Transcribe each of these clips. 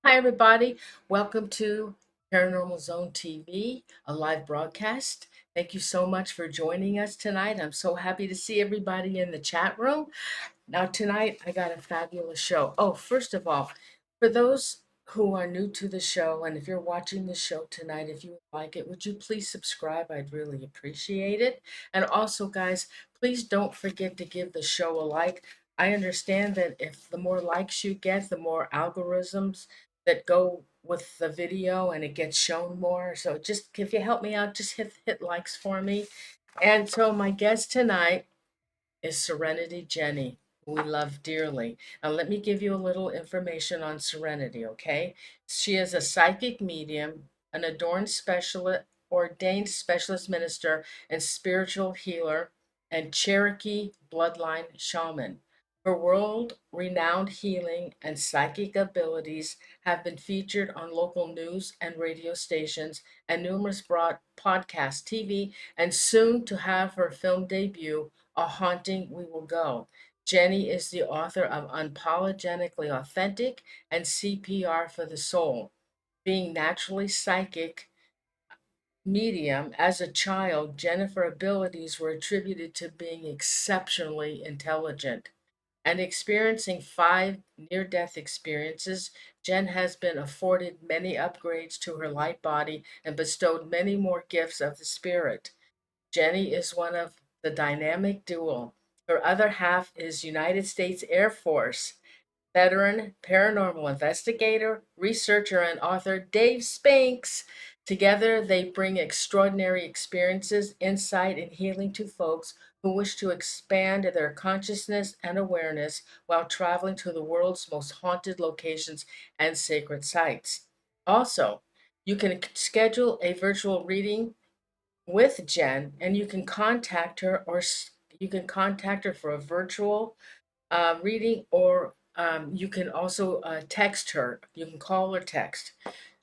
Hi, everybody. Welcome to Paranormal Zone TV, a live broadcast. Thank you so much for joining us tonight. I'm so happy to see everybody in the chat room. Now, tonight, I got a fabulous show. Oh, first of all, for those who are new to the show, and if you're watching the show tonight, if you would like it, would you please subscribe? I'd really appreciate it. And also, guys, please don't forget to give the show a like. I understand that if the more likes you get, the more algorithms that go with the video and it gets shown more. So just if you help me out, just hit likes for me. And so my guest tonight is Serenity Jenny, who we love dearly. Now, let me give you a little information on Serenity, okay? She is a psychic medium, an ordained specialist minister, and spiritual healer, and Cherokee bloodline shaman. Her world renowned healing and psychic abilities have been featured on local news and radio stations and numerous broad podcasts, TV, and soon to have her film debut, A Haunting We Will Go. Jenny is the author of Unapologetically Authentic and CPR for the Soul. Being naturally psychic medium as a child, Jennifer's abilities were attributed to being exceptionally intelligent. And experiencing 5 near-death experiences, Jen has been afforded many upgrades to her light body and bestowed many more gifts of the spirit. Jenny is one of the dynamic duo. Her other half is United States Air Force veteran paranormal investigator, researcher, and author Dave Spinks. Together, they bring extraordinary experiences, insight, and healing to folks who wish to expand their consciousness and awareness while traveling to the world's most haunted locations and sacred sites. Also, you can schedule a virtual reading with Jen, and you can contact her, or you can contact her for a virtual reading, or you can also text her. You can call or text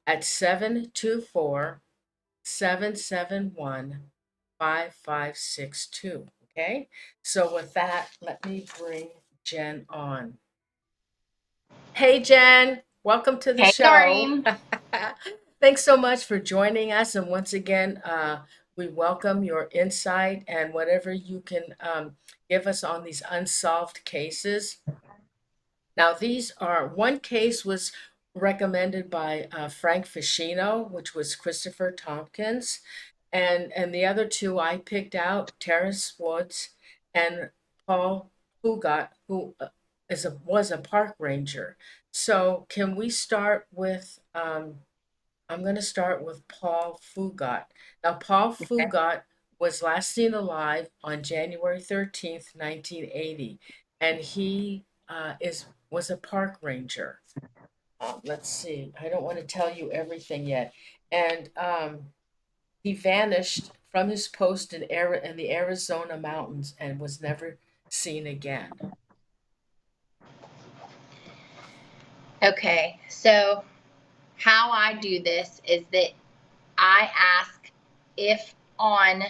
at 724-771-5562. Okay, so with that, let me bring Jen on. Hey, Jen, welcome to the Hey, show. Norene. Thanks so much for joining us. And once again, we welcome your insight and whatever you can give us on these unsolved cases. Now, one case was recommended by Frank Ficino, which was Christopher Thompkins, and the other two I picked out, Terrence Woods and Paul Fugat, who was a park ranger. So, can we start with? I'm going to start with Paul Fugat. Now, Paul Fugat was last seen alive on January 13th, 1980, and he is was a park ranger. Let's see. I don't want to tell you everything yet. And he vanished from his post in the Arizona mountains and was never seen again. Okay, so how I do this is that I ask if on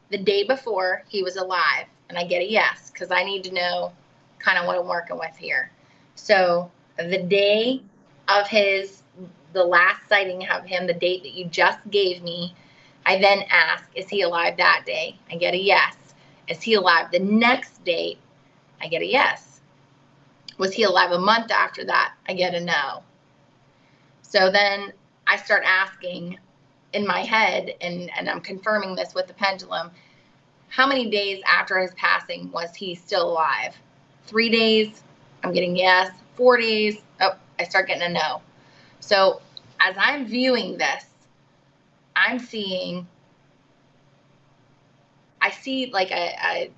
the day before he was alive, and I get a yes, because I need to know kind of what I'm working with here. So the day of the last sighting of him, the date that you just gave me, I then ask, is he alive that day? I get a yes. Is he alive the next date? I get a yes. Was he alive a month after that? I get a no. So then I start asking in my head, and I'm confirming this with the pendulum, how many days after his passing was he still alive? 3 days, I'm getting yes. 4 days, oh, I start getting a no. So as I'm viewing this, I see like a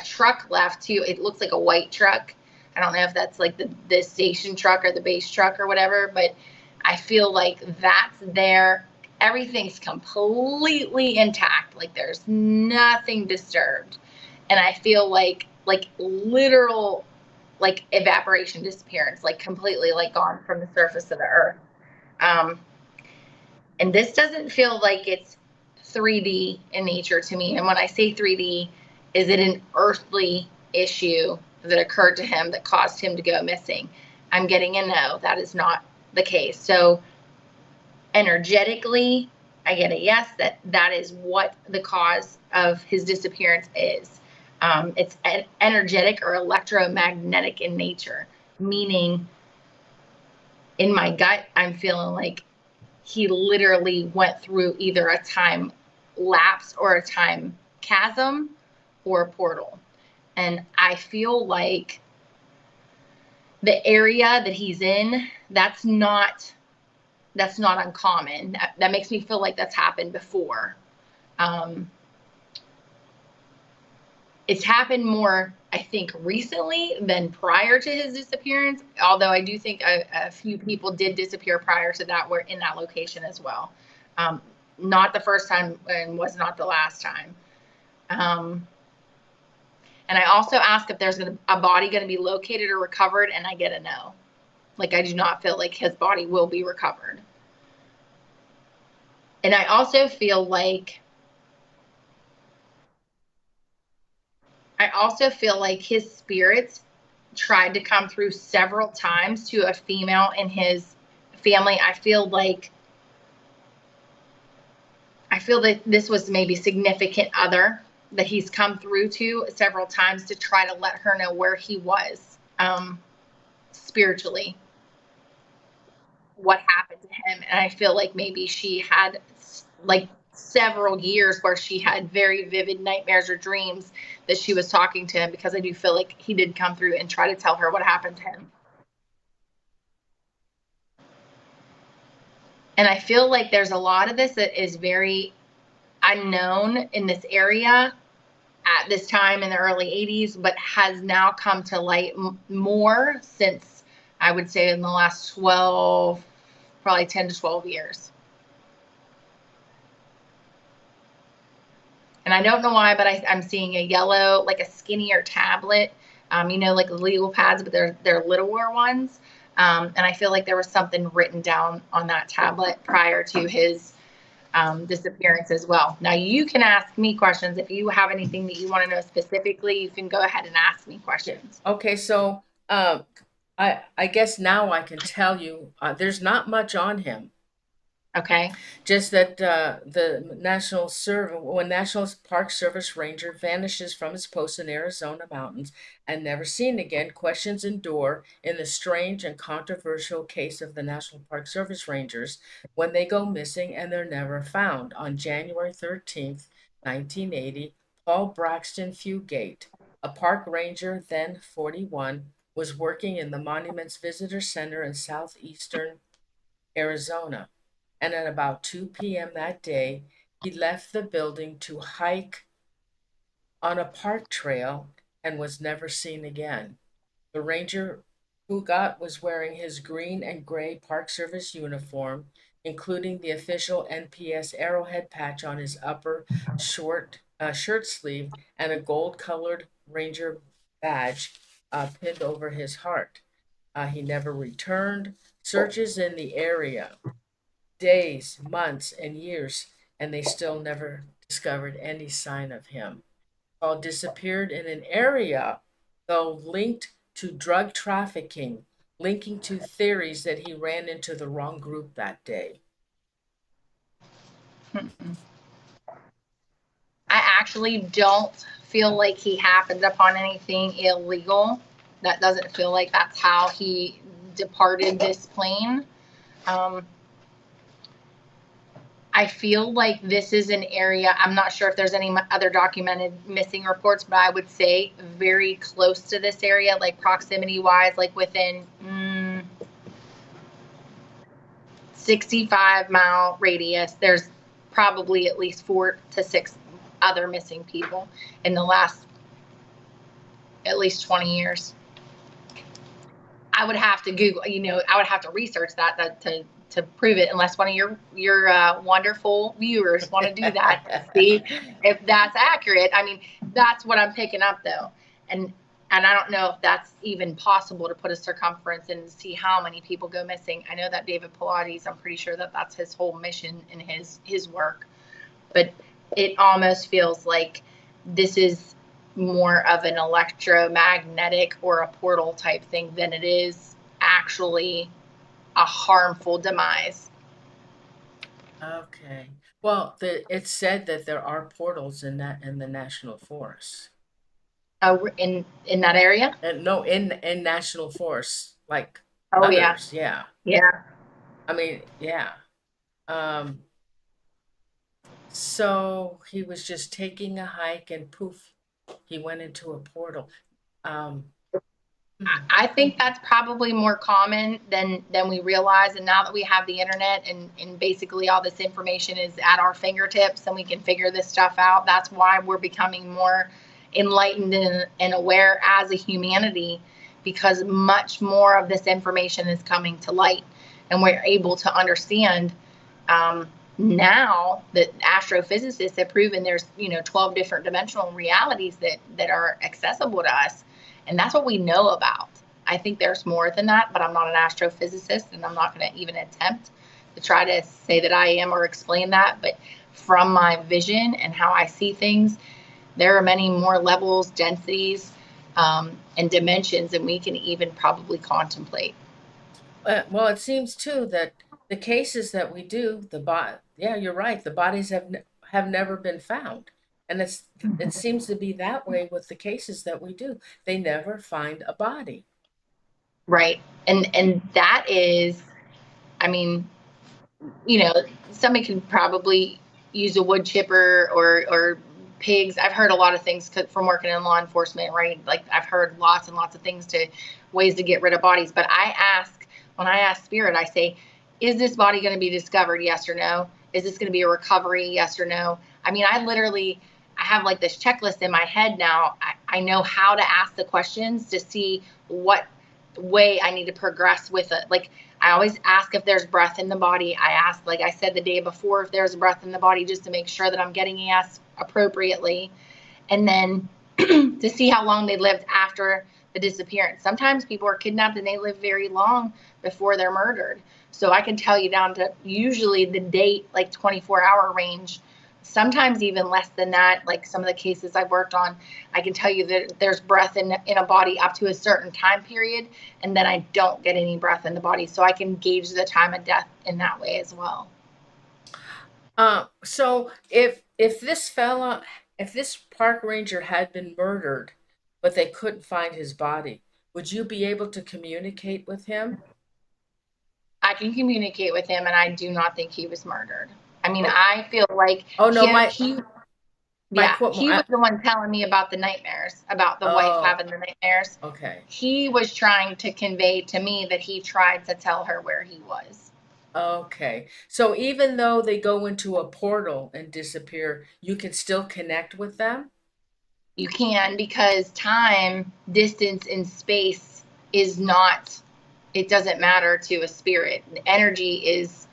truck left too. It looks like a white truck. I don't know if that's like the station truck or the base truck or whatever, but I feel like that's there. Everything's completely intact. Like there's nothing disturbed. And I feel like literal, like evaporation, disappearance, like completely like gone from the surface of the earth. And this doesn't feel like it's 3D in nature to me. And when I say 3D, is it an earthly issue that occurred to him that caused him to go missing? I'm getting a no. That is not the case. So energetically, I get a yes, that is what the cause of his disappearance is. It's energetic or electromagnetic in nature, meaning in my gut, I'm feeling like he literally went through either a time lapse or a time chasm or a portal. And I feel like the area that he's in, that's not uncommon. That makes me feel like that's happened before. It's happened more, I think, recently than prior to his disappearance, although I do think a few people did disappear prior to that were in that location as well. Not the first time and was not the last time. And I also ask if there's a body going to be located or recovered, and I get a no. Like, I do not feel like his body will be recovered. And I also feel like his spirits tried to come through several times to a female in his family. I feel that this was maybe significant other that he's come through to several times to try to let her know where he was spiritually, what happened to him. And I feel like maybe she had like several years where she had very vivid nightmares or dreams that she was talking to him, because I do feel like he did come through and try to tell her what happened to him. And I feel like there's a lot of this that is very unknown in this area at this time in the early 80s, but has now come to light more since, I would say, in the last 12, probably 10 to 12 years. And I don't know why, but I'm seeing a yellow, like a skinnier tablet, like the legal pads, but they're littler ones. And I feel like there was something written down on that tablet prior to his disappearance as well. Now, you can ask me questions. If you have anything that you want to know specifically, you can go ahead and ask me questions. Okay, so I guess now I can tell you there's not much on him. Okay. Just that the when National Park Service ranger vanishes from his post in Arizona mountains and never seen again, questions endure in the strange and controversial case of the National Park Service rangers when they go missing and they're never found. On January 13th, 1980, Paul Braxton Fugate, a park ranger, then 41, was working in the Monuments Visitor Center in southeastern Arizona. And at about 2 p.m. that day, he left the building to hike on a park trail and was never seen again. The ranger Fugat was wearing his green and gray Park Service uniform, including the official NPS arrowhead patch on his upper shirt sleeve and a gold-colored ranger badge pinned over his heart. He never returned. Searches in the area days, months, and years, and they still never discovered any sign of him. Paul disappeared in an area, though, linked to drug trafficking, linking to theories that he ran into the wrong group that day. I actually don't feel like he happened upon anything illegal. That doesn't feel like that's how he departed this plane. I feel like this is an area, I'm not sure if there's any other documented missing reports, but I would say very close to this area, like proximity wise, like within 65-mile radius, there's probably at least 4 to 6 other missing people in the last at least 20 years. I would have to Google, I would have to research that to prove it, unless one of your wonderful viewers want to do that to see if that's accurate. I mean, that's what I'm picking up though. And I don't know if that's even possible to put a circumference and see how many people go missing. I know that David Pilates, I'm pretty sure that that's his whole mission in his work. But it almost feels like this is more of an electromagnetic or a portal type thing than it is actually a harmful demise. Okay. Well, it's said that there are portals in the national forest. In that area? And no, in national forests, like Oh yeah. others, yeah. Yeah. I mean, yeah. Um, so he was just taking a hike and poof, he went into a portal. Um, I think that's probably more common than we realize. And now that we have the internet and basically all this information is at our fingertips and we can figure this stuff out, that's why we're becoming more enlightened and aware as a humanity, because much more of this information is coming to light and we're able to understand. Now that astrophysicists have proven there's 12 different dimensional realities that are accessible to us, and that's what we know about. I think there's more than that, but I'm not an astrophysicist and I'm not going to even attempt to try to say that I am or explain that. But from my vision and how I see things, there are many more levels, densities, and dimensions than we can even probably contemplate. well, it seems too that the cases that we do, yeah, you're right. The bodies have never been found, and it seems to be that way with the cases that we do. They never find a body. Right. And that is, I mean, somebody can probably use a wood chipper or pigs. I've heard a lot of things from working in law enforcement, right? Like I've heard lots and lots of things to ways to get rid of bodies. But when I ask spirit, I say, is this body going to be discovered? Yes or no? Is this going to be a recovery? Yes or no? I mean, I have like this checklist in my head now. I know how to ask the questions to see what way I need to progress with it. Like I always ask if there's breath in the body. I ask, like I said the day before, if there's breath in the body, just to make sure that I'm getting yes appropriately. And then to see how long they lived after the disappearance. Sometimes people are kidnapped and they live very long before they're murdered. So I can tell you down to usually the date, like 24-hour range, sometimes even less than that. Like some of the cases I've worked on, I can tell you that there's breath in a body up to a certain time period, and then I don't get any breath in the body. So I can gauge the time of death in that way as well. So if this park ranger had been murdered, but they couldn't find his body, would you be able to communicate with him? I can communicate with him, and I do not think he was murdered. I mean, Oh, I feel like oh no, my yeah, quote. he was the one telling me about the nightmares, about the wife Oh, having the nightmares. okay. He was trying to convey to me that he tried to tell her where he was. Okay. So even though they go into a portal and disappear, you can still connect with them? You can, because time, distance, and space is not, it doesn't matter to a spirit. Energy is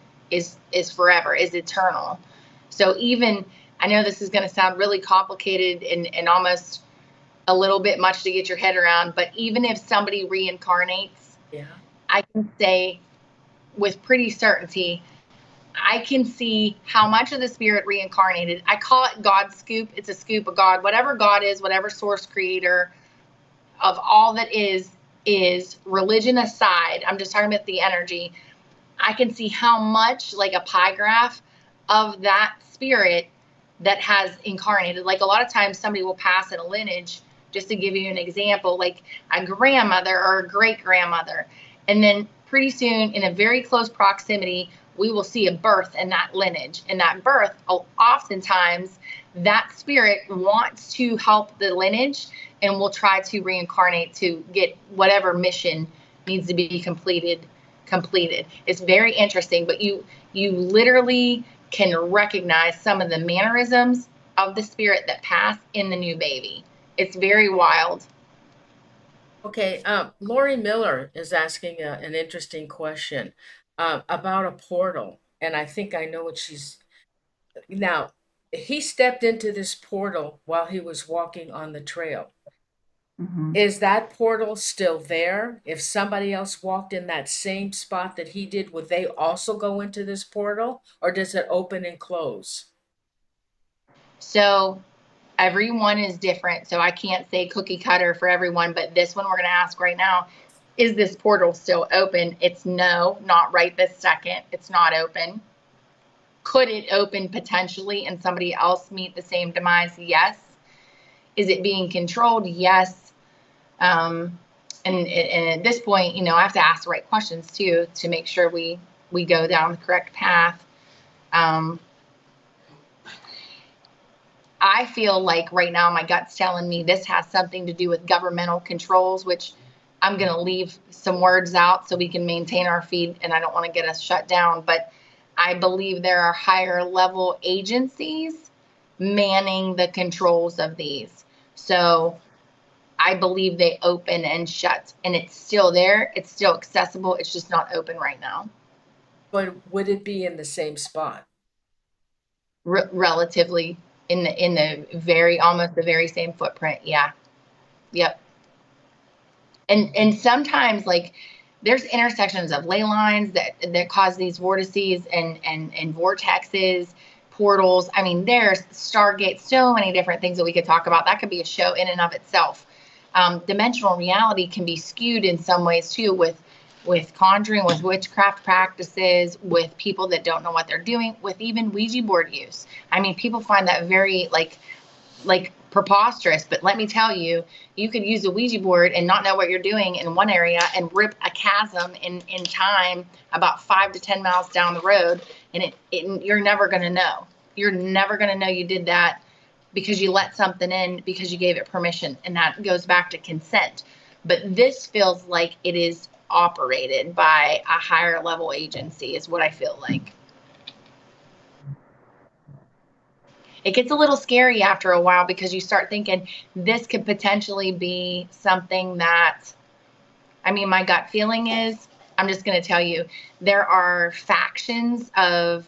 forever, is eternal. So even, I know this is going to sound really complicated and almost a little bit much to get your head around, but even if somebody reincarnates, Yeah. I can say with pretty certainty, I can see how much of the spirit reincarnated. I call it God's scoop. It's a scoop of God. Whatever God is, whatever source creator of all that is religion aside, I'm just talking about the energy. I can see how much, like a pie graph of that spirit that has incarnated. Like a lot of times somebody will pass in a lineage, just to give you an example, like a grandmother or a great grandmother. And then pretty soon, in a very close proximity, we will see a birth in that lineage. And that birth, oftentimes, that spirit wants to help the lineage and will try to reincarnate to get whatever mission needs to be completed. It's very interesting, but you literally can recognize some of the mannerisms of the spirit that pass in the new baby. It's very wild. Okay. Lori Miller is asking an interesting question about a portal, and I think I know what she's now. He stepped into this portal while he was walking on the trail. Mm-hmm. Is that portal still there? If somebody else walked in that same spot that he did, would they also go into this portal, or does it open and close? So everyone is different. So I can't say cookie cutter for everyone, but this one we're going to ask right now. is this portal still open? It's no, not right this second. It's not open. Could it open potentially and somebody else meet the same demise? Yes. Is it being controlled? Yes. And at this point, you know, I have to ask the right questions too, to make sure we go down the correct path. I feel like right now my gut's telling me this has something to do with governmental controls, which I'm going to leave some words out so we can maintain our feed, and I don't want to get us shut down, but I believe there are higher level agencies manning the controls of these. So I believe they open and shut, and it's still there. It's still accessible. It's just not open right now. But would it be in the same spot? Relatively in the very, almost the very same footprint. Yeah. Yep. And sometimes, like, there's intersections of ley lines that cause these vortices and vortexes, portals. I mean, there's Stargate, so many different things that we could talk about. That could be a show in and of itself. Dimensional reality can be skewed in some ways too, with conjuring, with witchcraft practices, with people that don't know what they're doing, with even Ouija board use. I mean, people find that very like preposterous, but let me tell you, you could use a Ouija board and not know what you're doing in one area and rip a chasm in time about 5 to 10 miles down the road, and you're never going to know. You're never going to know you did that because you let something in, because you gave it permission, and that goes back to consent. But this feels like it is operated by a higher level agency, is what I feel like. It gets a little scary after a while because you start thinking this could potentially be something that, I mean, my gut feeling is, I'm just going to tell you, there are factions of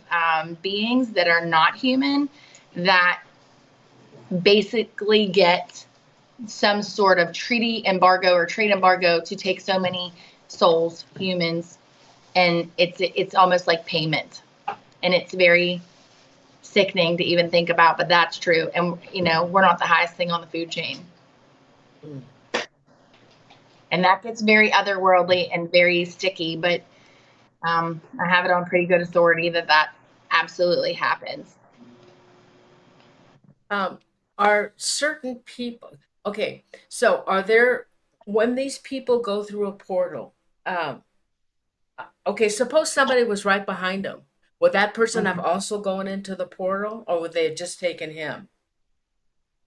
beings that are not human that basically get some sort of treaty embargo or trade embargo to take so many souls, humans, and it's almost like payment, and it's very sickening to even think about, but that's true. And you know, we're not the highest thing on the food chain. And that gets very otherworldly and very sticky, but I have it on pretty good authority that absolutely happens. Are certain people, okay, so are there, when these people go through a portal, okay, suppose somebody was right behind them, would that person have also gone into the portal, or would they have just taken him?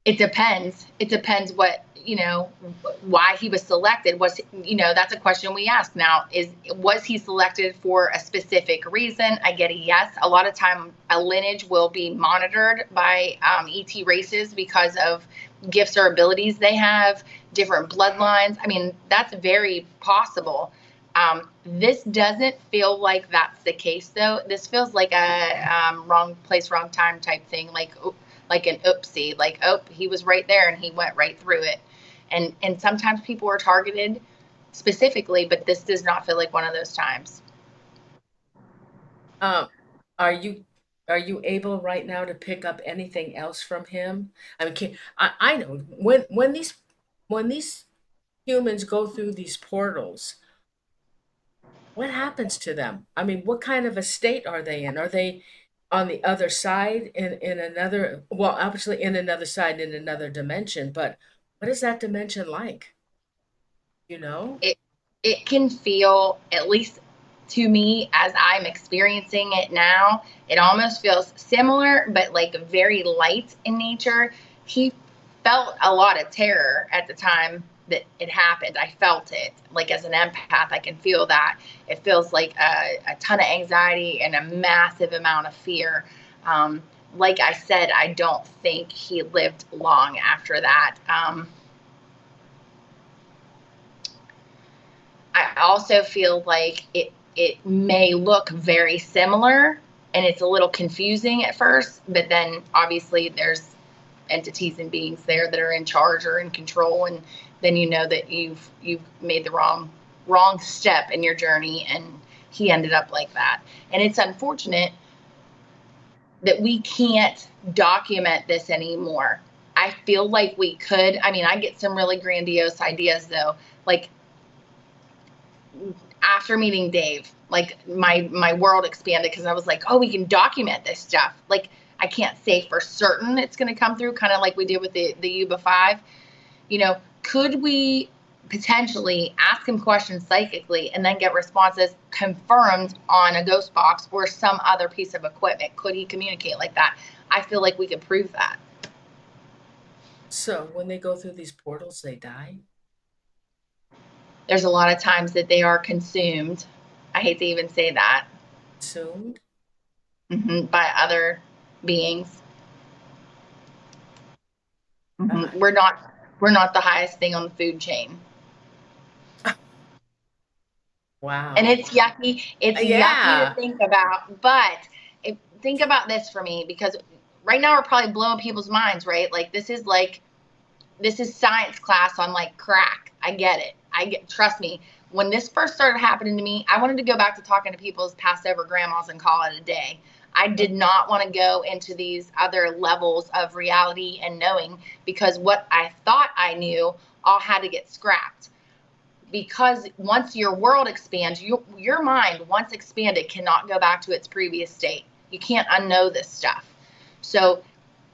It depends. It depends what, you know, why he was selected. Was, you know, that's a question we ask now, was he selected for a specific reason? I get a yes. A lot of time a lineage will be monitored by ET races because of gifts or abilities they have, different bloodlines. I mean, that's very possible. This doesn't feel like that's the case, though. This feels like a wrong place, wrong time type thing, like an oopsie, like, oh, he was right there and he went right through it. And sometimes people are targeted specifically, but this does not feel like one of those times. Are you able right now to pick up anything else from him? I mean, I know when these humans go through these portals, what happens to them? I mean, what kind of a state are they in? Are they on the other side in another, well, obviously in another side in another dimension, but what is that dimension like? You know? It can feel, at least to me as I'm experiencing it now, it almost feels similar, but like very light in nature. He felt a lot of terror at the time that it happened. I felt it, like, as an empath, I can feel that. It feels like a ton of anxiety and a massive amount of fear. Like I said, I don't think he lived long after that. I also feel like it may look very similar, and it's a little confusing at first, but then obviously there's entities and beings there that are in charge or in control, and then you know that you've made the wrong step in your journey, and he ended up like that. And it's unfortunate that we can't document this anymore. I feel like we could. I mean, I get some really grandiose ideas though, like after meeting Dave, like my world expanded because I was like, oh, we can document this stuff. Like I can't say for certain it's going to come through, kind of like we did with the Yuba 5. You know, could we potentially ask him questions psychically and then get responses confirmed on a ghost box or some other piece of equipment? Could he communicate like that? I feel like we could prove that. So when they go through these portals, they die? There's a lot of times that they are consumed. I hate to even say that. Consumed? By other beings. Ah, We're not the highest thing on the food chain. wow. And it's yucky. It's yucky to Yeah. think about. But think about this for me, because right now we're probably blowing people's minds, right? Like this is science class on like crack. I get it. Trust me. When this first started happening to me, I wanted to go back to talking to people's passed over grandmas and call it a day. I did not want to go into these other levels of reality and knowing, because what I thought I knew all had to get scrapped. Because once your world expands, your mind, once expanded, cannot go back to its previous state. You can't unknow this stuff. So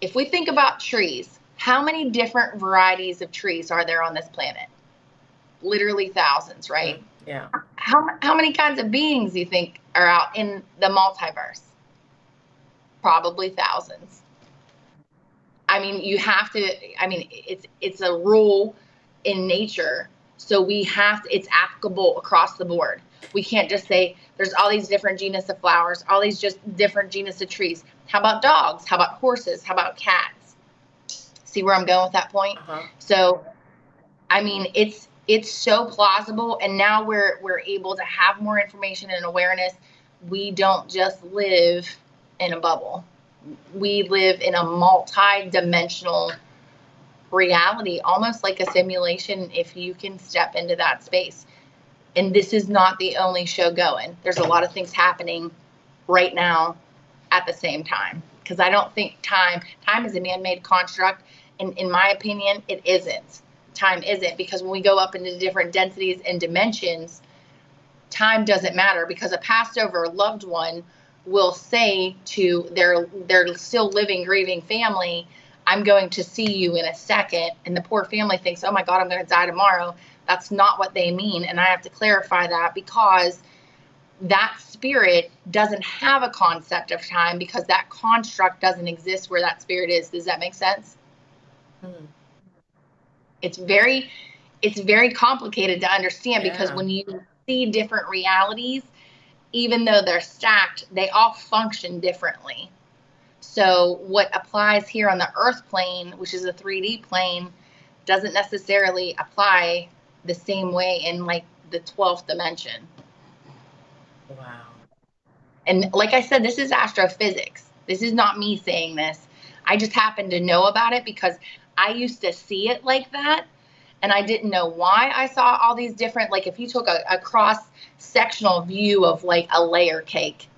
if we think about trees, how many different varieties of trees are there on this planet? Literally thousands, right? Yeah. How many kinds of beings do you think are out in the multiverse? Probably thousands. I mean, it's a rule in nature. So it's applicable across the board. We can't just say there's all these different genus of flowers, all these just different genus of trees. How about dogs? How about horses? How about cats? See where I'm going with that point? So, I mean, it's so plausible, and now we're able to have more information and awareness. We don't just live in a bubble. We live in a multi-dimensional reality, almost like a simulation, if you can step into that space. And this is not the only show going. There's a lot of things happening right now at the same time, because I don't think time is a man-made construct, and in my opinion, it isn't. Time isn't, because when we go up into different densities and dimensions, time doesn't matter, because a passed over loved one will say to their still living, grieving family, I'm going to see you in a second. And the poor family thinks, oh my God, I'm going to die tomorrow. That's not what they mean. And I have to clarify that, because that spirit doesn't have a concept of time, because that construct doesn't exist where that spirit is. Does that make sense? It's very complicated to understand, because when you see different realities, even though they're stacked, they all function differently. So what applies here on the earth plane, which is a 3D plane, doesn't necessarily apply the same way in like the 12th dimension. Wow. And like I said, this is astrophysics. This is not me saying this. I just happen to know about it because I used to see it like that. And I didn't know why I saw all these different, like if you took a cross-sectional view of like a layer cake,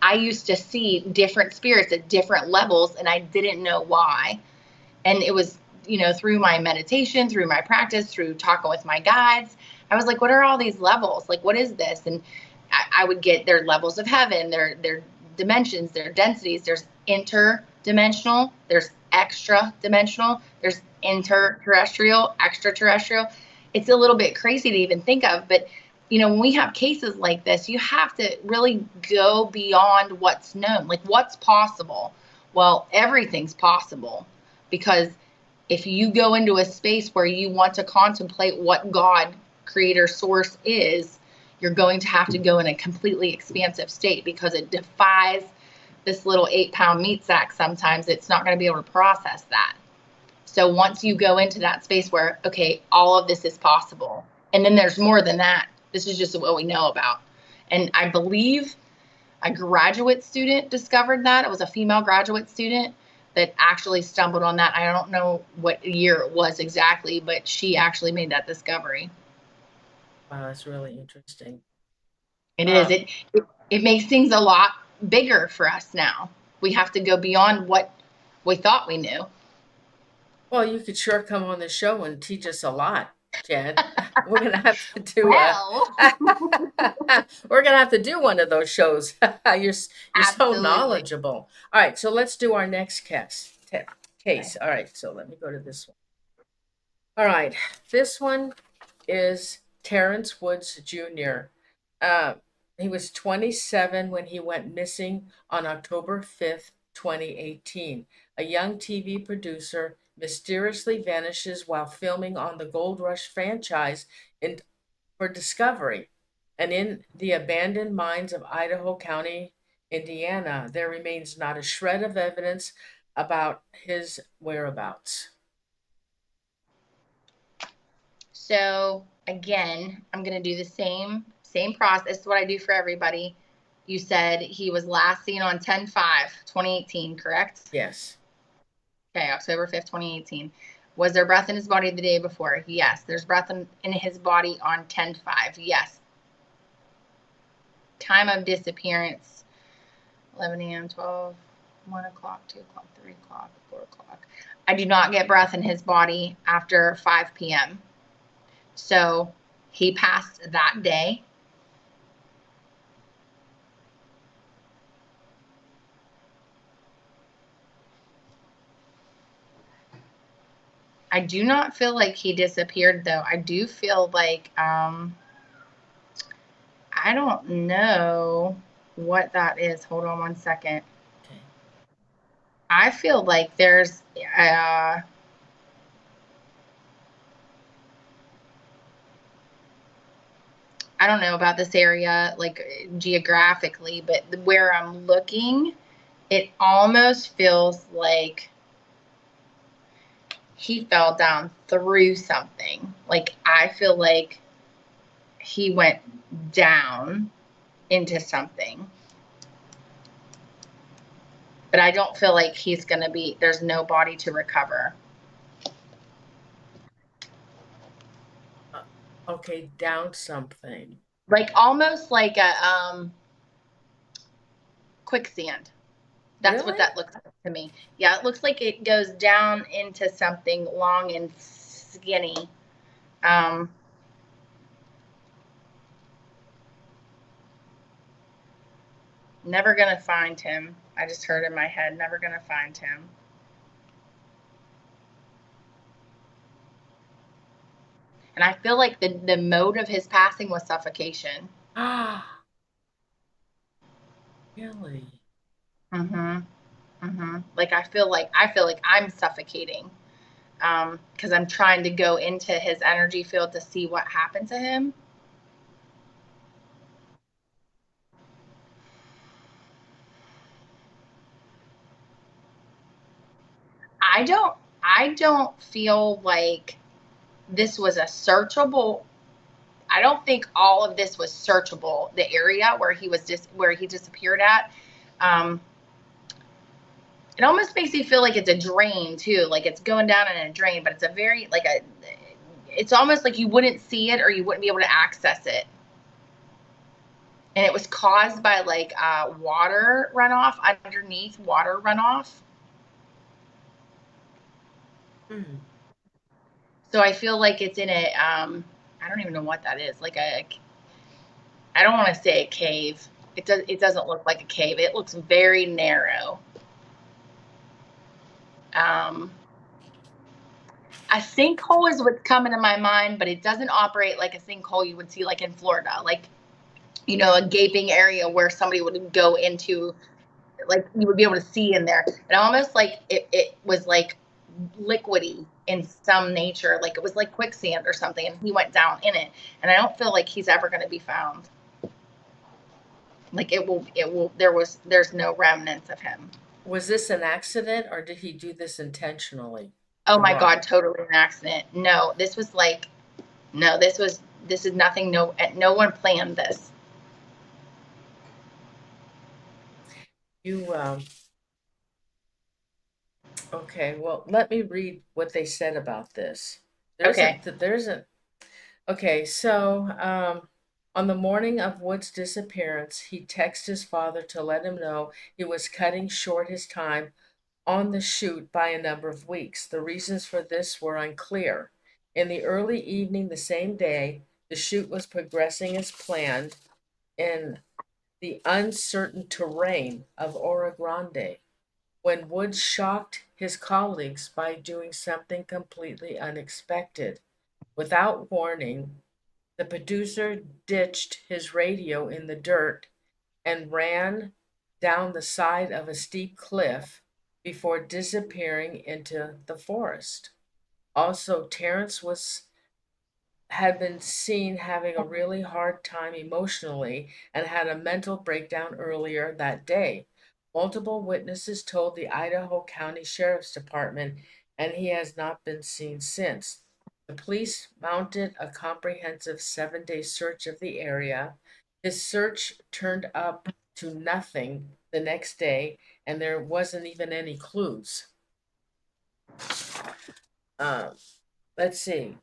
I used to see different spirits at different levels, and I didn't know why. And it was, through my meditation, through my practice, through talking with my guides, I was like, what are all these levels? Like, what is this? And I would get their levels of heaven, their dimensions, their densities. There's interdimensional, there's extra dimensional, there's interterrestrial, extraterrestrial. It's a little bit crazy to even think of, but when we have cases like this, you have to really go beyond what's known, like what's possible. Well, everything's possible, because if you go into a space where you want to contemplate what God, creator, source is, you're going to have to go in a completely expansive state, because it defies this little 8-pound meat sack. Sometimes it's not going to be able to process that. So once you go into that space where, okay, all of this is possible, and then there's more than that. This is just what we know about. And I believe a graduate student discovered that. It was a female graduate student that actually stumbled on that. I don't know what year it was exactly, but she actually made that discovery. Wow, that's really interesting. It is. It makes things a lot bigger for us now. We have to go beyond what we thought we knew. Well, you could sure come on the show and teach us a lot. Jen. We're gonna have to do Well, we're gonna have to do one of those shows. You're so absolutely. knowledgeable. All right, so let's do our next case. Okay. All right, so let me go to this one. All right, this one is Terrence Woods Jr. Uh, he was 27 when he went missing on October 5th, 2018. A young TV producer mysteriously vanishes while filming on the Gold Rush franchise in, for Discovery. And in the abandoned mines of Idaho County, Indiana, there remains not a shred of evidence about his whereabouts. So again, I'm gonna do the same process. This is what I do for everybody. You said he was last seen on 10/5/2018, correct? Yes. Okay, October 5th, 2018. Was there breath in his body the day before? Yes. There's breath in his body on 10/5. Yes. Time of disappearance 11 a.m., 12, 1 o'clock, 2 o'clock, 3 o'clock, 4 o'clock. I do not get breath in his body after 5 p.m. So he passed that day. I do not feel like he disappeared though. I do feel like I don't know what that is. Hold on one second. Okay. I feel like there's I don't know about this area like geographically, but where I'm looking, it almost feels like he fell down through something. Like I feel like he went down into something. But I don't feel like he's going to be, there's no body to recover. Okay, down something. Like almost like a quicksand. That's what Really? that looks like to me. Yeah, it looks like it goes down into something long and skinny. Um, Never gonna find him. I just heard in my head, never gonna find him. And I feel like the mode of his passing was suffocation. Ah, really? Mm-hmm. Mm-hmm. Like I feel like I'm suffocating. Because I'm trying to go into his energy field to see what happened to him. I don't I don't feel like this was a searchable. I don't think all of this was searchable. The area where he disappeared at. Um, it almost makes you feel like it's a drain too, like it's going down in a drain, but it's a very like a. It's almost like you wouldn't see it or you wouldn't be able to access it. And it was caused by like water runoff underneath water runoff. Hmm. So I feel like it's in a I don't even know what that is. Like a I don't want to say a cave. It doesn't look like a cave. It looks very narrow. Um a sinkhole is what's coming to my mind, but it doesn't operate like a sinkhole you would see like in Florida. Like, a gaping area where somebody would go into, like you would be able to see in there. And almost like it was like liquidy in some nature, like it was like quicksand or something, and he went down in it. And I don't feel like he's ever going to be found. Like it will. There's no remnants of him. Was this an accident or did he do this intentionally Oh to my God, run? totally an accident. No, this was like, no, this is nothing. No one planned this. You okay, well, let me read what they said about this. Okay. There's a Okay, so on the morning of Wood's disappearance, he texted his father to let him know he was cutting short his time on the shoot by a number of weeks. The reasons for this were unclear. In the early evening the same day, the shoot was progressing as planned in the uncertain terrain of Oro Grande when Woods shocked his colleagues by doing something completely unexpected. Without warning, the producer ditched his radio in the dirt and ran down the side of a steep cliff before disappearing into the forest. Also, Terrence had been seen having a really hard time emotionally and had a mental breakdown earlier that day. Multiple witnesses told the Idaho County Sheriff's Department, and he has not been seen since. The police mounted a comprehensive 7-day search of the area. His search turned up to nothing the next day, and there wasn't even any clues. Um, let's see.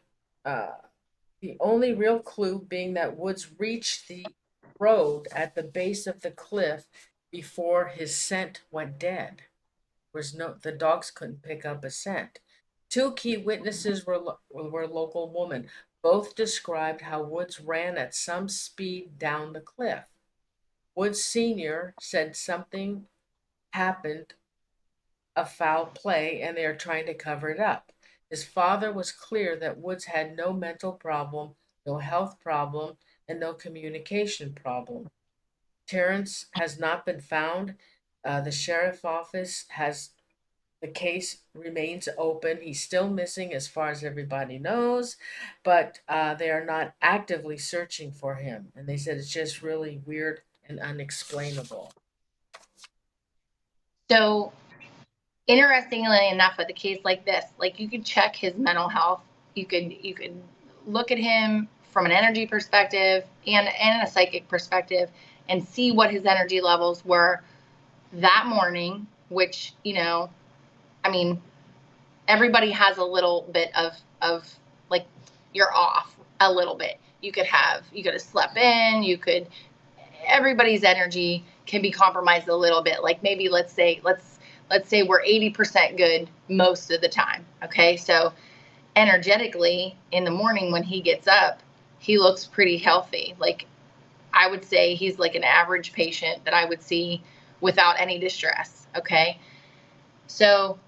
Uh, The only real clue being that Woods reached the road at the base of the cliff before his scent went dead. The dogs couldn't pick up a scent. Two key witnesses were local women. Both described how Woods ran at some speed down the cliff. Woods Sr. said something happened, a foul play, and they are trying to cover it up. His father was clear that Woods had no mental problem, no health problem, and no communication problem. Terrence has not been found. The sheriff office has the case remains open. He's still missing, as far as everybody knows, but they are not actively searching for him. And they said it's just really weird and unexplainable. So, interestingly enough, with a case like this, like you could check his mental health. You could look at him from an energy perspective and a psychic perspective and see what his energy levels were that morning, which, I mean, everybody has a little bit of like, you're off a little bit. You could have slept in, everybody's energy can be compromised a little bit. Like maybe let's say we're 80% good most of the time. Okay. So energetically in the morning when he gets up, he looks pretty healthy. Like I would say he's like an average patient that I would see without any distress. Okay. So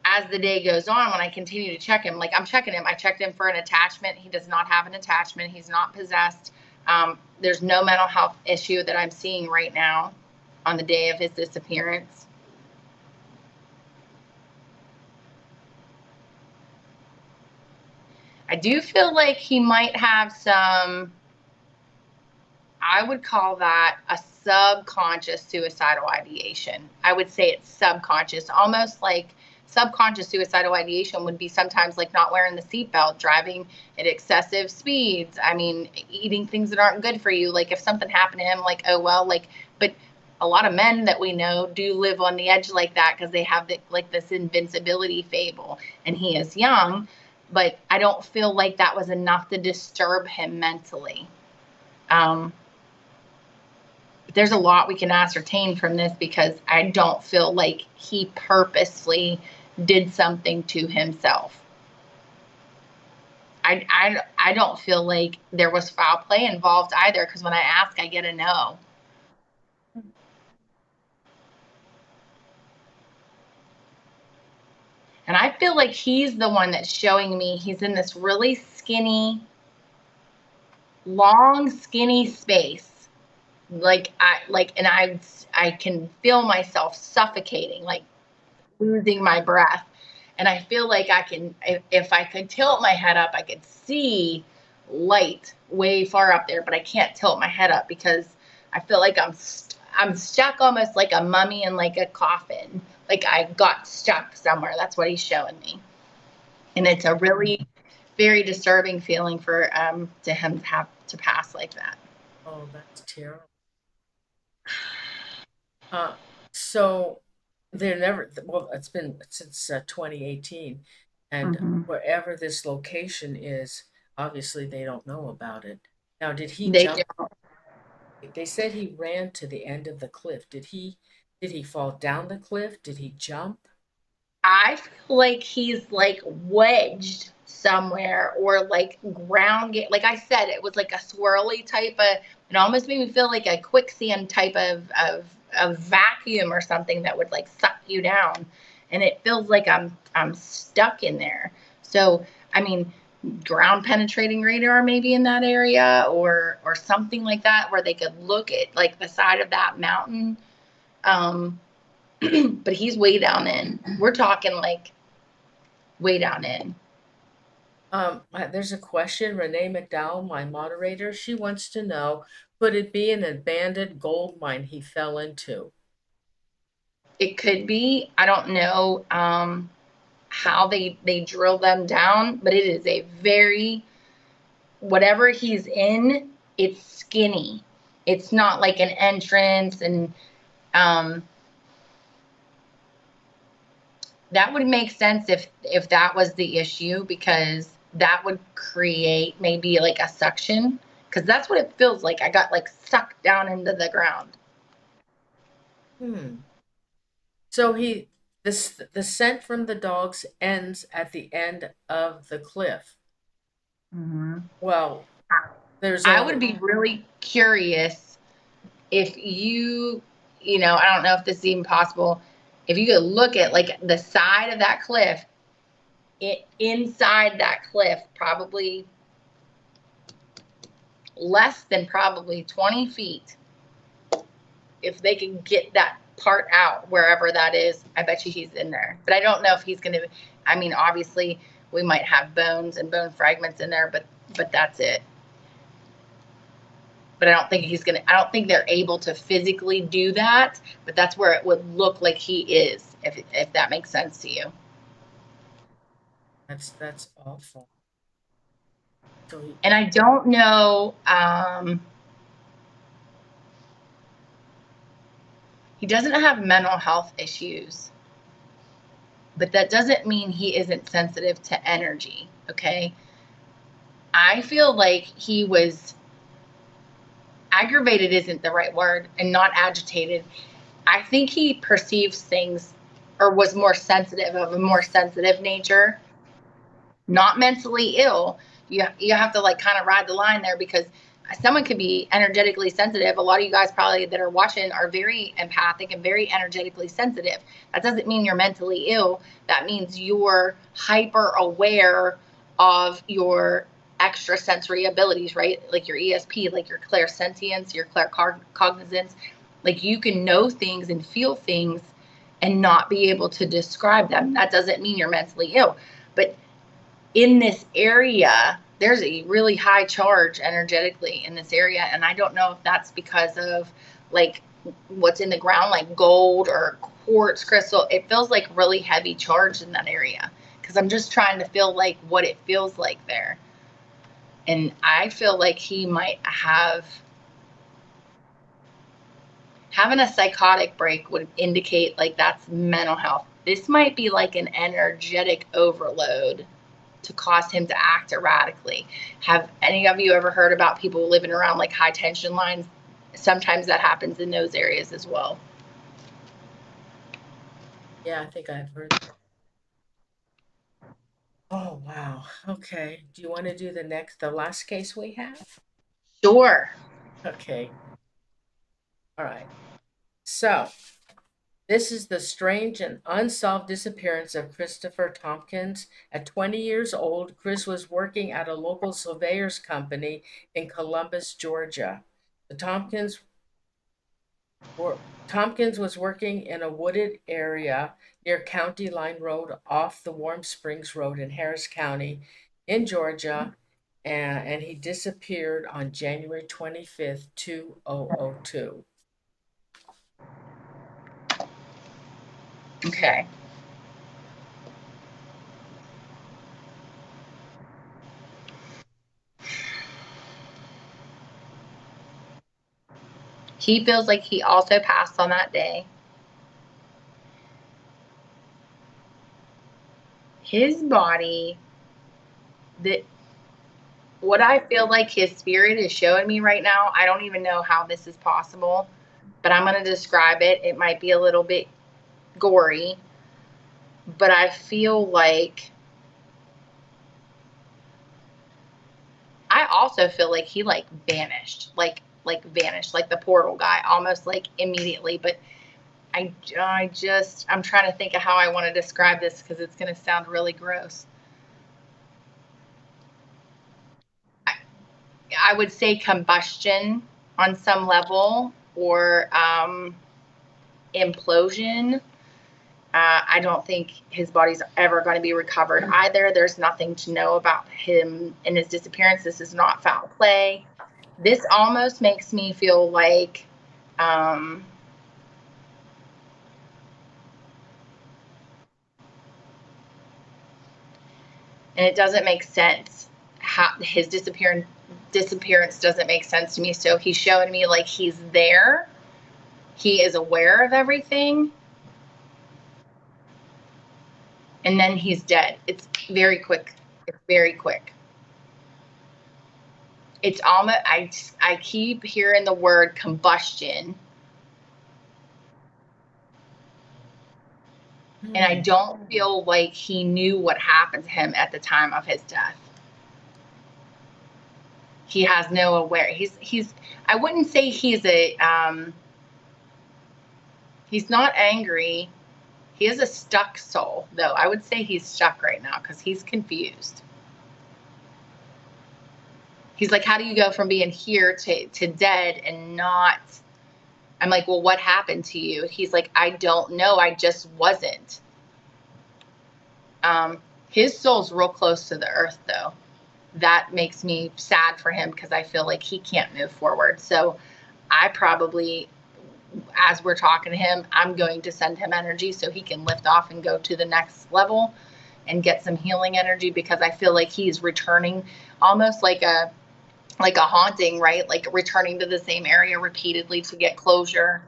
as the day goes on, when I continue to check him, like I'm checking him, I checked him for an attachment. He does not have an attachment. He's not possessed. There's no mental health issue that I'm seeing right now on the day of his disappearance. I do feel like he might have some, I would call that a subconscious suicidal ideation. I would say it's subconscious, almost like subconscious suicidal ideation would be sometimes like not wearing the seatbelt, driving at excessive speeds. I mean, eating things that aren't good for you. Like if something happened to him, like, oh, well, like, but a lot of men that we know do live on the edge like that because they have this invincibility fable, and he is young, but I don't feel like that was enough to disturb him mentally. There's a lot we can ascertain from this because I don't feel like he purposely did something to himself. I don't feel like there was foul play involved either, because when I ask, I get a no. And I feel like he's the one that's showing me he's in this really skinny, long, skinny space. I can feel myself suffocating, like losing my breath. And I feel like if I could tilt my head up, I could see light way far up there, but I can't tilt my head up because I feel like I'm stuck almost like a mummy in like a coffin. Like I got stuck somewhere. That's what he's showing me. And it's a really very disturbing feeling for to him to have to pass like that. Oh, that's terrible. So they're never, well, it's been since 2018, and wherever this location is, obviously they don't know about it. Now, did he They jump? don't. They said he ran to the end of the cliff. Did he fall down the cliff? Did he jump? I feel like he's like wedged somewhere, or like ground game. Like I said, it was like a swirly type of, it almost made me feel like a quicksand type of vacuum or something that would like suck you down. And it feels like I'm stuck in there. So, I mean, ground penetrating radar maybe in that area, or something like that, where they could look at like the side of that mountain. But he's way down in. We're talking like way down in. There's a question. Renee McDowell, my moderator, she wants to know, could it be an abandoned gold mine he fell into? It could be. I don't know how they drill them down, but it is a very, whatever he's in, it's skinny. It's not like an entrance, and that would make sense if that was the issue, because that would create maybe like a suction, because that's what it feels like. I got like sucked down into the ground. So the scent from the dogs ends at the end of the cliff. Well, there's I would only be really curious if you know, I don't know if this is even possible, if you could look at like the side of that cliff, inside that cliff, probably less than probably 20 feet, if they can get that part out, wherever that is, I bet you he's in there. But I don't know if he's going to, I mean, obviously we might have bones and bone fragments in there, but that's it. But I don't think I don't think they're able to physically do that, but that's where it would look like he is, if that makes sense to you. that's awful. So And I don't know, he doesn't have mental health issues, but that doesn't mean he isn't sensitive to energy, okay? I feel like he was aggravated, isn't the right word, and not agitated. I think he perceives things, or was more sensitive, of a more sensitive nature, not mentally ill. You have to like kind of ride the line there, because someone could be energetically sensitive. A lot of you guys probably that are watching are very empathic and very energetically sensitive. That doesn't mean you're mentally ill. That means you're hyper aware of your extrasensory abilities, right? Like your ESP, like your clairsentience, your claircognizance. Like you can know things and feel things and not be able to describe them. That doesn't mean you're mentally ill. But in this area, there's a really high charge energetically in this area. And I don't know if that's because of like what's in the ground, like gold or quartz crystal. It feels like really heavy charge in that area, because I'm just trying to feel like what it feels like there. And I feel like he might have, having a psychotic break would indicate like that's mental health. This might be like an energetic overload to cause him to act erratically. Have any of you ever heard about people living around like high tension lines? Sometimes that happens in those areas as well. yeah, I think I've heard that. Oh wow. Okay. Do you want to do the last case we have? Sure. Okay. All right. So this is the strange and unsolved disappearance of Christopher Thompkins. At 20 years old, Chris was working at a local surveyor's company in Columbus, Georgia. The Tompkins was working in a wooded area near County Line Road off the Warm Springs Road in Harris County in Georgia, and he disappeared on January 25th, 2002. Okay. He feels like he also passed on that day. His body, that what I feel like his spirit is showing me right now, I don't even know how this is possible, but I'm going to describe it. It might be a little bit gory, but I feel like I also feel like he like vanished, like vanished, like the portal guy, almost like immediately. But I'm trying to think of how I want to describe this because it's going to sound really gross. I would say combustion on some level, or implosion. I don't think his body's ever going to be recovered either. There's nothing to know about him and his disappearance. This is not foul play. This almost makes me feel like and it doesn't make sense. How his disappearance doesn't make sense to me. So he's showing me like he's there. He is aware of everything. And then he's dead. It's very quick. It's very quick. It's almost, I keep hearing the word combustion. And I don't feel like he knew what happened to him at the time of his death. He has no awareness. I wouldn't say he's he's not angry. He is a stuck soul, though. I would say he's stuck right now because he's confused. He's like, how do you go from being here to dead and not? I'm like, well, what happened to you? He's like, I don't know. I just wasn't. His soul's real close to the earth, though. That makes me sad for him because I feel like he can't move forward. So I probably, as we're talking to him, I'm going to send him energy so he can lift off and go to the next level and get some healing energy, because I feel like he's returning almost like a haunting, right? Like returning to the same area repeatedly to get closure.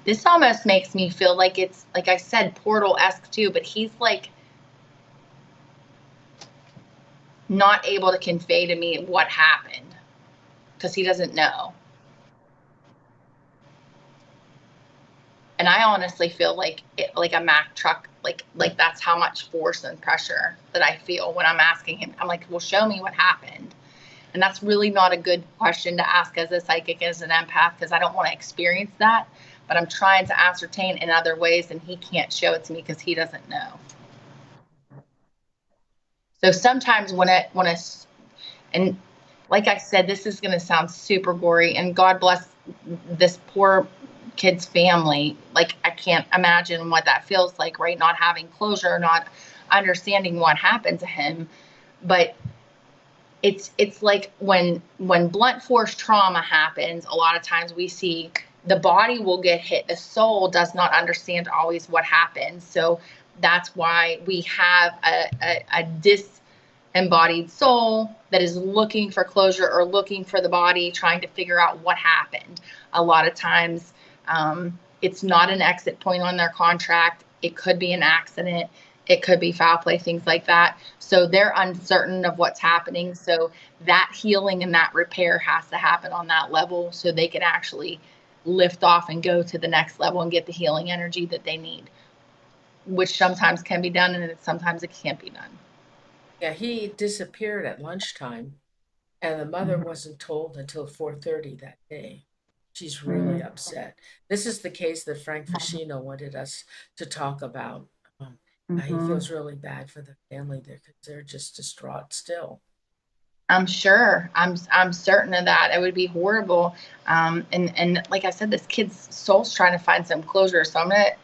This almost makes me feel like it's, like I said, portal-esque too, but he's like not able to convey to me what happened because he doesn't know. And I honestly feel like like a Mack truck, like that's how much force and pressure that I feel when I'm asking him. I'm like, well, show me what happened. And that's really not a good question to ask as a psychic, as an empath, because I don't want to experience that. But I'm trying to ascertain in other ways, and he can't show it to me because he doesn't know. So sometimes and like I said, this is going to sound super gory, and God bless this poor kid's family. Like, I can't imagine what that feels like, right? Not having closure, not understanding what happened to him. But it's like when blunt force trauma happens, a lot of times we see the body will get hit. The soul does not understand always what happens. So that's why we have a disembodied soul that is looking for closure or looking for the body, trying to figure out what happened. A lot of times it's not an exit point on their contract. It could be an accident. It could be foul play, things like that. So they're uncertain of what's happening. So that healing and that repair has to happen on that level so they can actually lift off and go to the next level and get the healing energy that they need, which sometimes can be done and sometimes it can't be done. Yeah, he disappeared at lunchtime, and the mother wasn't told until 4:30 that day. She's really upset. This is the case that Frank Fascino wanted us to talk about. He feels really bad for the family there because they're just distraught still. I'm sure. I'm certain of that. It would be horrible. And like I said, this kid's soul's trying to find some closure. So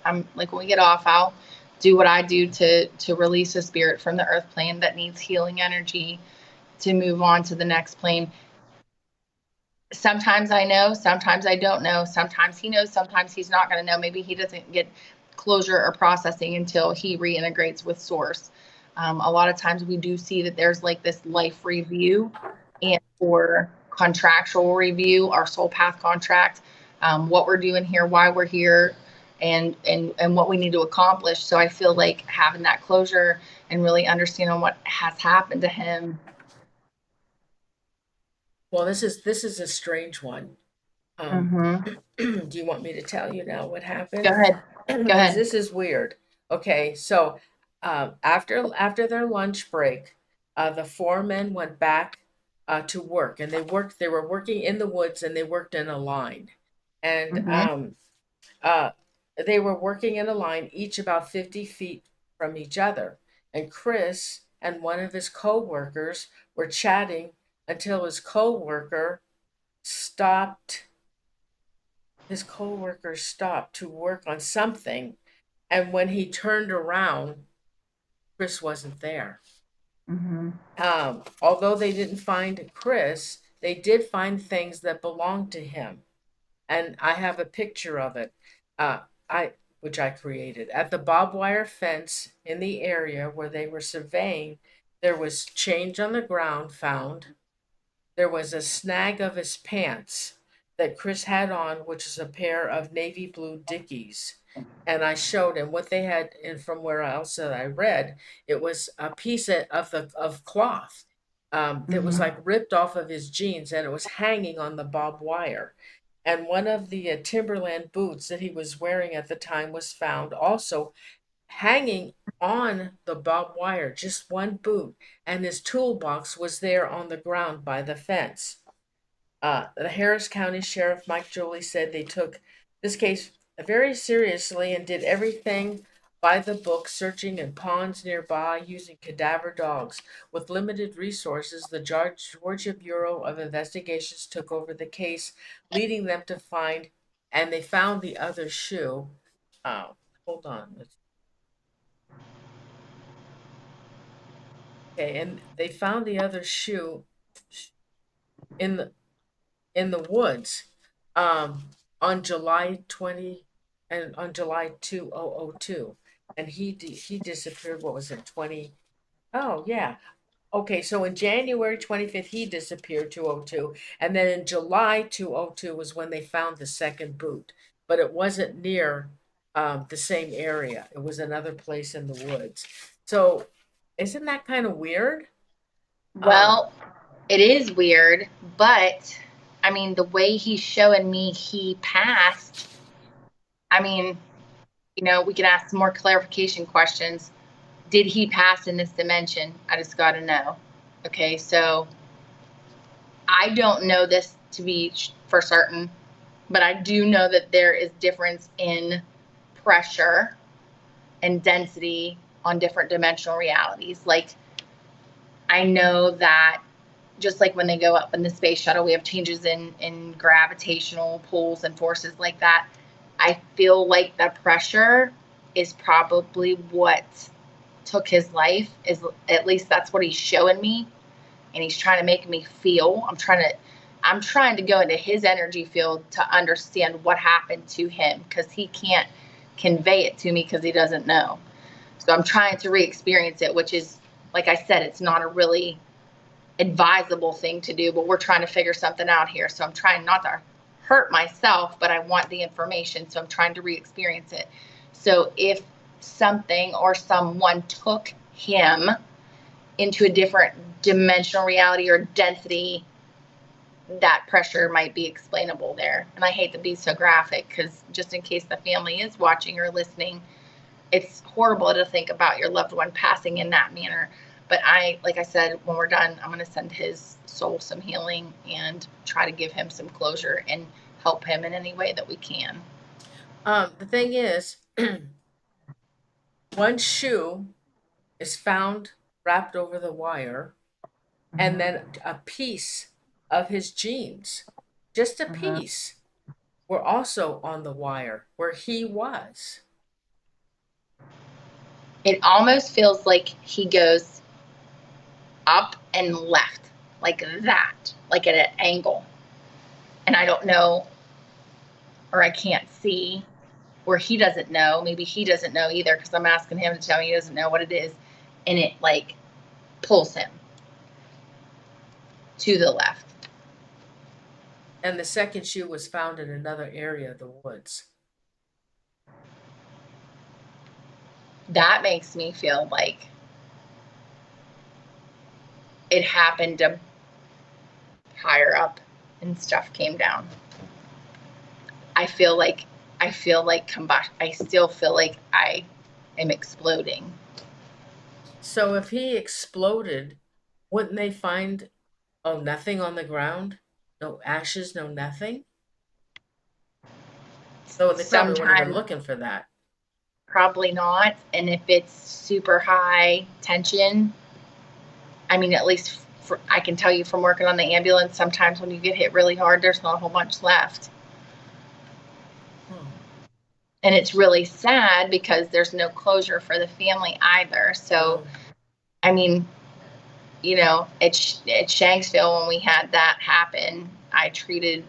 I'm like, when we get off, I'll do what I do to release a spirit from the earth plane that needs healing energy to move on to the next plane. Sometimes I know, sometimes I don't know. Sometimes he knows, sometimes he's not going to know. Maybe he doesn't get closure or processing until he reintegrates with source. A lot of times we do see that there's like this life review and or contractual review, our soul path contract, what we're doing here, why we're here, and what we need to accomplish. So I feel like having that closure and really understanding what has happened to him. Well, this is a strange one. Do you want me to tell you now what happened? Go ahead. Go Because ahead. this is weird. Okay, so after their lunch break, the four men went back to work, and they were working in the woods, and they worked in a line. And Mm-hmm. uh, they were working in a line, each about 50 feet from each other. And Chris and one of his co-workers were chatting until stopped his co-worker stopped to work on something, and when he turned around, Chris wasn't there. Mm-hmm. Although they didn't find Chris, they did find things that belonged to him, and I have a picture of it. Uh, I which I created at the barbed wire fence in the area where they were surveying. There was change on the ground found. There was a snag of his pants that Chris had on, which is a pair of navy blue Dickies. And I showed him what they had, and from where else that I read, it was a piece of cloth that was Mm-hmm. like ripped off of his jeans, and it was hanging on the barbed wire. And one of the Timberland boots that he was wearing at the time was found also hanging on the barbed wire, just one boot, and his toolbox was there on the ground by the fence. The Harris County Sheriff Mike Jolie said they took this case very seriously and did everything by the book, searching in ponds nearby using cadaver dogs. With limited resources, the Georgia Bureau of Investigations took over the case, leading them to find, and they found the other shoe. Uh, Hold on. Okay, and they found the other shoe in the woods on July 20 and on July 2002, and he disappeared. What was it, 20? Oh yeah. Okay, so in January 25th he disappeared 202, and then in July 202 was when they found the second boot, but it wasn't near the same area. It was another place in the woods. So isn't that kind of weird? Um, Well, it is weird, but I mean, the way he's showing me he passed, I mean, we can ask some more clarification questions. Did he pass in this dimension? I just got to know. Okay, so I don't know this to be for certain, but I do know that there is difference in pressure and density on different dimensional realities. Like, I know that just like when they go up in the space shuttle, we have changes in gravitational pulls and forces like that. I feel like the pressure is probably what took his life, is at least that's what he's showing me, and he's trying to make me feel. I'm trying to go into his energy field to understand what happened to him, because he can't convey it to me because he doesn't know. So I'm trying to re-experience it, which is, like I said, it's not a really advisable thing to do, but we're trying to figure something out here. So I'm trying not to hurt myself, but I want the information, so I'm trying to re-experience it. So if something or someone took him into a different dimensional reality or density, that pressure might be explainable there. And I hate to be so graphic, because just in case the family is watching or listening, it's horrible to think about your loved one passing in that manner. But like I said, when we're done, I'm going to send his soul some healing and try to give him some closure and help him in any way that we can. the thing is, one shoe is found wrapped over the wire, and then a piece of his jeans, just a Uh-huh. piece, were also on the wire where he was. It almost feels like he goes up and left, like that, like at an angle. And I don't know, or I can't see, or he doesn't know. Maybe he doesn't know either, because I'm asking him to tell me he doesn't know what it is. And it like pulls him to the left. And the second shoe was found in another area of the woods. That makes me feel like it happened to higher up and stuff came down. I feel like combustion. I still feel like I am exploding. So if he exploded Wouldn't they find, oh, nothing on the ground? No ashes, no nothing? So they probably weren't even Sometimes looking for that. probably not. And if it's super high tension, I mean, at least I can tell you from working on the ambulance, sometimes when you get hit really hard, there's not a whole bunch left. Oh, And it's really sad because there's no closure for the family either. So, no. I mean, at Shanksville, when we had that happen, I treated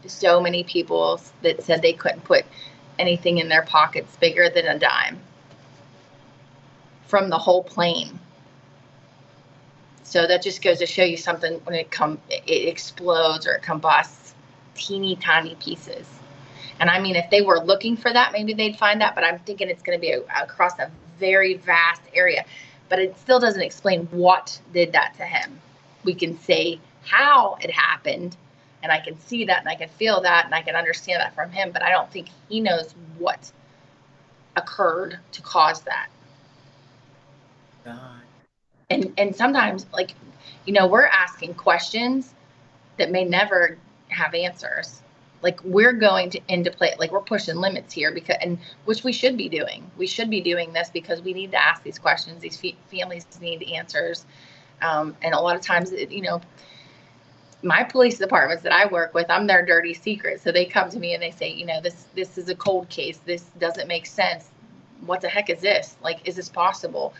so many people that said they couldn't put anything in their pockets bigger than a dime from the whole plane. So that just goes to show you something when it explodes or it combusts teeny tiny pieces. And I mean, if they were looking for that, maybe they'd find that, but I'm thinking it's going to be across a very vast area. But it still doesn't explain what did that to him. We can say how it happened, and I can see that, and I can feel that, and I can understand that from him, but I don't think he knows what occurred to cause that. God. And sometimes, like, we're asking questions that may never have answers. Like, we're going to into play, like, we're pushing limits here, because, and which we should be doing. We should be doing this because we need to ask these questions. These families need answers. And a lot of times, my police departments that I work with, I'm their dirty secret. So they come to me and they say, this is a cold case. This doesn't make sense. What the heck is this? Like, is this possible?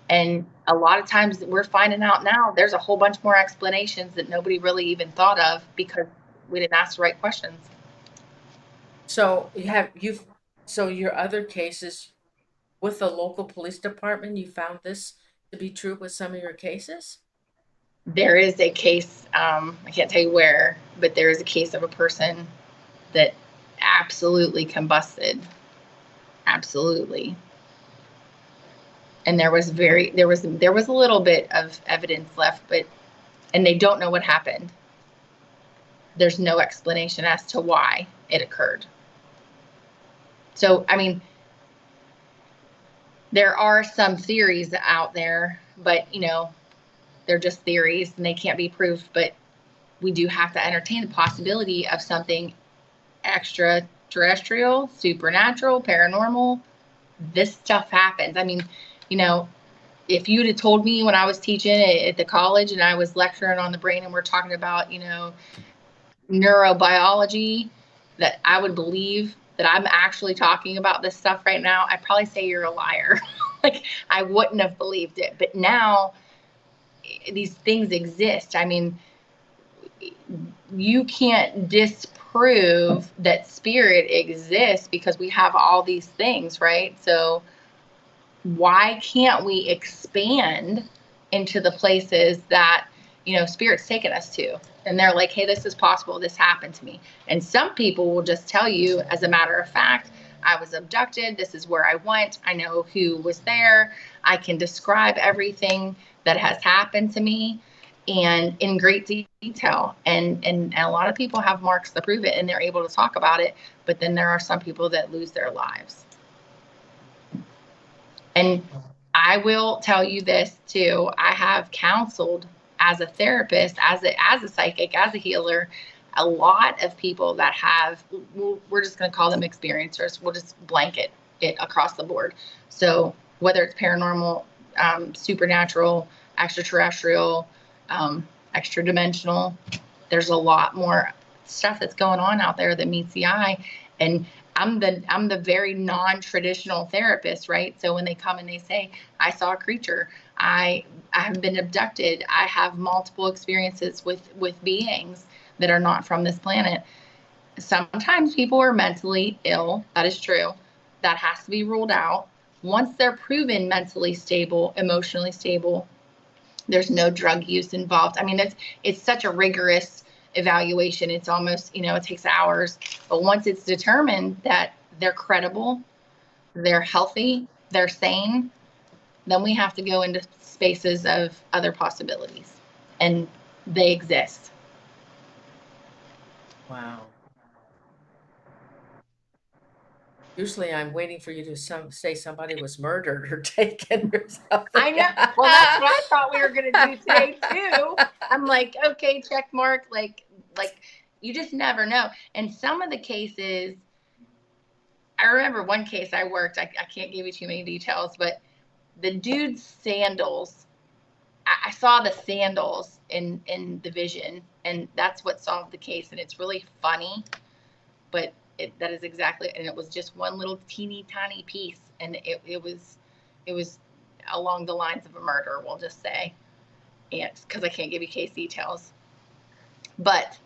And a lot of times we're finding out now there's a whole bunch more explanations that nobody really even thought of because we didn't ask the right questions. So so your other cases with the local police department, you found this to be true with some of your cases? There is a case, I can't tell you where, but there is a case of a person that absolutely combusted. Absolutely. And there was a little bit of evidence left, and they don't know what happened. There's no explanation as to why it occurred. So, I mean, there are some theories out there, but they're just theories and they can't be proved. But we do have to entertain the possibility of something extraterrestrial, supernatural, paranormal. This stuff happens. I mean, if you'd have told me when I was teaching at the college and I was lecturing on the brain and we're talking about, neurobiology, that I would believe that I'm actually talking about this stuff right now, I'd probably say you're a liar. Like, I wouldn't have believed it. But now these things exist. I mean, you can't disprove that spirit exists because we have all these things, right? So why can't we expand into the places that spirit's taken us to, and they're like, hey, this is possible, this happened to me. And some people will just tell you, as a matter of fact, I was abducted, this is where I went, I know who was there, I can describe everything that has happened to me, and in great detail. And a lot of people have marks to prove it, and they're able to talk about it. But then there are some people that lose their lives. And I will tell you this too. I have counseled as a therapist, as a psychic, as a healer, a lot of people that have, we're just going to call them experiencers. We'll just blanket it across the board. So whether it's paranormal, supernatural, extraterrestrial, extra dimensional, there's a lot more stuff that's going on out there that meets the eye. And I'm the very non-traditional therapist, right? So when they come and they say, I saw a creature, I have been abducted, I have multiple experiences with beings that are not from this planet. Sometimes people are mentally ill. That is true. That has to be ruled out. Once they're proven mentally stable, emotionally stable, there's no drug use involved. I mean, it's such a rigorous evaluation. It's almost, it takes hours. But once it's determined that they're credible, they're healthy, they're sane, then we have to go into spaces of other possibilities. And they exist. Wow. Usually I'm waiting for you to say somebody was murdered or taken or I something. know. Well, that's what I thought we were going to do today too. I'm like, okay, check mark. Like you just never know. And some of the cases, I remember one case I worked, I can't give you too many details, but the dude's sandals, I saw the sandals in the vision, and that's what solved the case. And it's really funny, but that is exactly, and it was just one little teeny tiny piece, and it was along the lines of a murder, we'll just say, and because I can't give you case details, but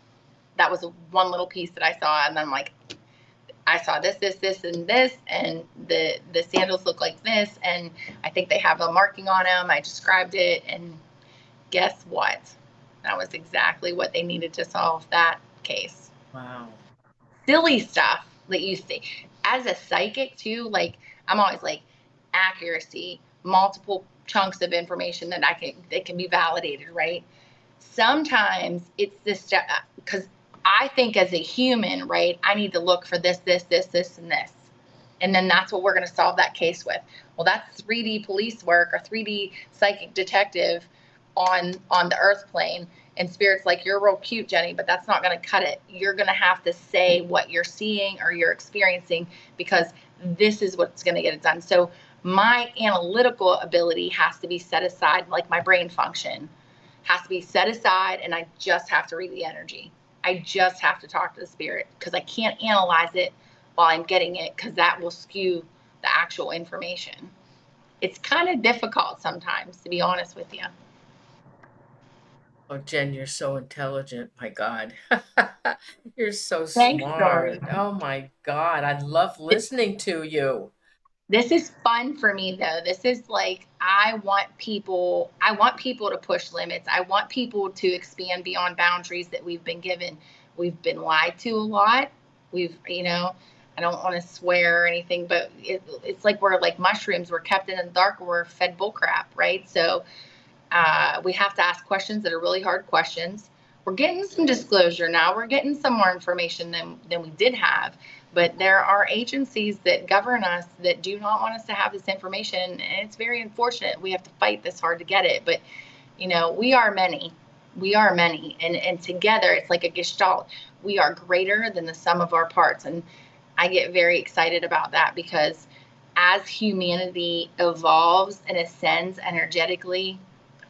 that was one little piece that I saw, and I'm like, I saw this, and this, and the sandals look like this, and I think they have a marking on them. I described it, and guess what? That was exactly what they needed to solve that case. Wow. Silly stuff that you see. As a psychic too, like I'm always like accuracy, multiple chunks of information that can be validated, right? Sometimes it's this, because I think as a human, right, I need to look for this, and this. And then that's what we're going to solve that case with. Well, that's 3D police work or 3D psychic detective on the earth plane. And Spirit's like, you're real cute, Jenny, but that's not going to cut it. You're going to have to say what you're seeing or you're experiencing, because this is what's going to get it done. So my analytical ability has to be set aside, like my brain function has to be set aside, and I just have to read the energy. I just have to talk to the spirit, because I can't analyze it while I'm getting it, because that will skew the actual information. It's kind of difficult sometimes, to be honest with you. Oh, Jen, you're so intelligent. My God. You're so Thanks, smart. Noreen. Oh my God. I love listening to you. This is fun for me though. This is like, I want people to push limits. I want people to expand beyond boundaries that we've been given. We've been lied to a lot. I don't want to swear or anything, but it's like we're like mushrooms. We're kept in the dark. We're fed bullcrap, right? So we have to ask questions that are really hard questions. We're getting some disclosure now. We're getting some more information than we did have. But there are agencies that govern us that do not want us to have this information. And it's very unfortunate. We have to fight this hard to get it. But, we are many. We are many. And together, it's like a gestalt. We are greater than the sum of our parts. And I get very excited about that, because as humanity evolves and ascends energetically,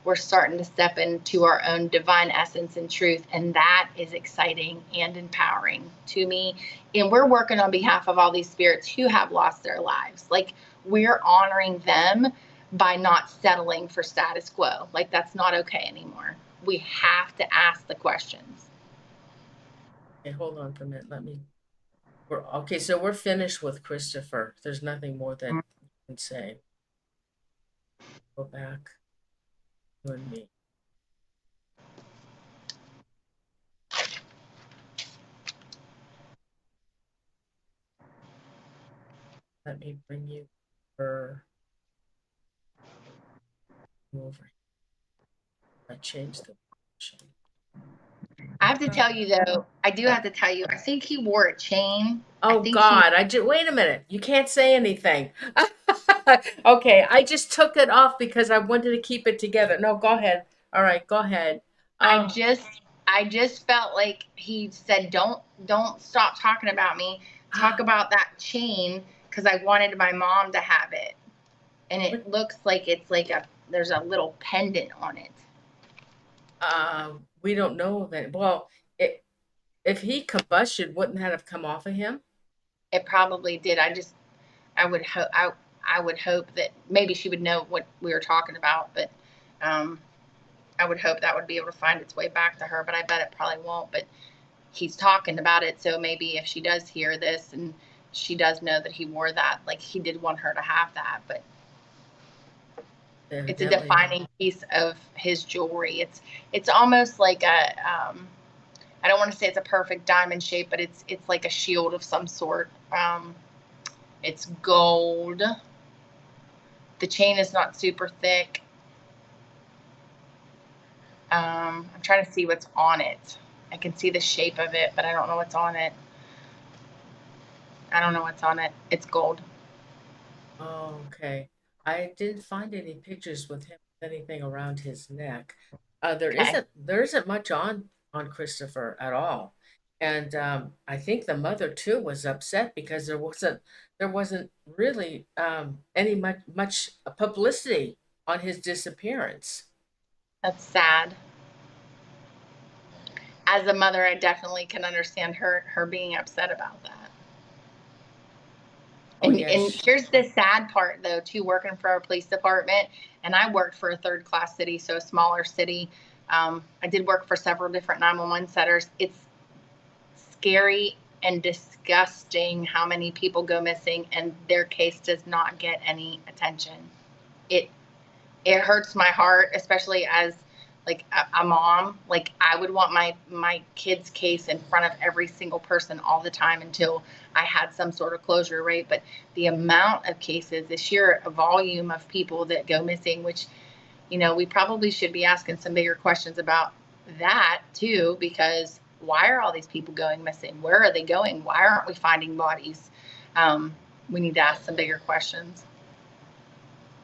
we're starting to step into our own divine essence and truth. And that is exciting and empowering to me. And we're working on behalf of all these spirits who have lost their lives. Like, we're honoring them by not settling for status quo. Like, that's not okay anymore. We have to ask the questions. Okay, hold on for a minute. Okay, so we're finished with Christopher. There's nothing more that you can say. Go back. You and me. Let me bring you over. I changed the position. I have to tell you though, I do have to tell you, I think he wore a chain. Oh God, wait a minute. You can't say anything. Okay, I just took it off because I wanted to keep it together. No, go ahead. All right, go ahead. I Oh, just felt like he said, don't stop talking about me. Talk about that chain, because I wanted my mom to have it. And it looks like it's like there's a little pendant on it. we don't know that. Well, if he combusted, wouldn't that have come off of him? It probably did. I would hope, I would hope that maybe she would know what we were talking about, but I would hope that would be able to find its way back to her, but I bet it probably won't. But he's talking about it, so maybe if she does hear this and she does know that he wore that, like, he did want her to have that. But it's a Evidently. defining piece of his jewelry. It's almost like I don't want to say it's a perfect diamond shape, but it's like a shield of some sort. It's gold. The chain is not super thick. I'm trying to see what's on it. I can see the shape of it, but I don't know what's on it. I don't know what's on it. It's gold. Oh, okay. I didn't find any pictures with him with anything around his neck. There Okay. isn't much on Christopher at all, and I think the mother too was upset because there wasn't really any much publicity on his disappearance. That's sad. As a mother, I definitely can understand her being upset about that. Oh And yes, here's the sad part, though, too, working for our police department, and I worked for a third class city, so a smaller city. I did work for several different 911 centers. It's scary and disgusting how many people go missing and their case does not get any attention. It it hurts my heart, especially as like a mom. Like I would want my kid's case in front of every single person all the time until I had some sort of closure, right? But the amount of cases, the sheer volume of people that go missing, which we probably should be asking some bigger questions about that too, because why are all these people going missing? Where are they going? Why aren't we finding bodies? We need to ask some bigger questions.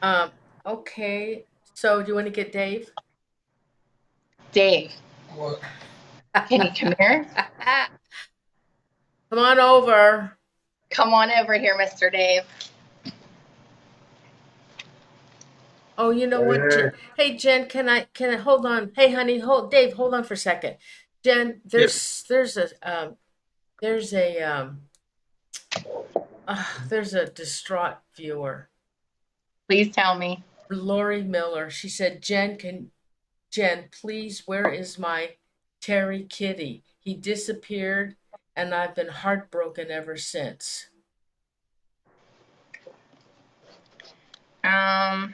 um, okay. So do you want to get Dave? Dave, can you come here? Come on over. Come on over here, Mr. Dave. Oh, you know what? Hey, Jen, can I hold on? Hey, honey, hold on for a second. Jen, Yes. there's a there's a distraught viewer, Please tell me. Lori Miller. She said, Jen, please, where is my Terry Kitty? He disappeared, and I've been heartbroken ever since. Um,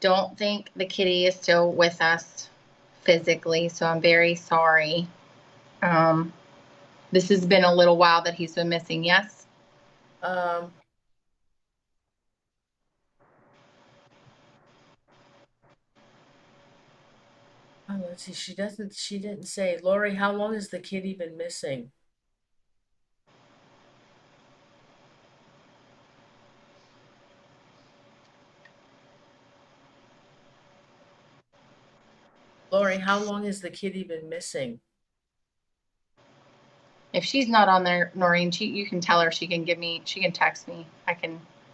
don't think the kitty is still with us physically, so I'm very sorry. Um, this has been a little while that he's been missing, yes? Um, oh, let's see. She didn't say. Lori, how long has the kitty been missing? Lori, how long has the kitty been missing? If she's not on there, Noreen, you can tell her she can text me.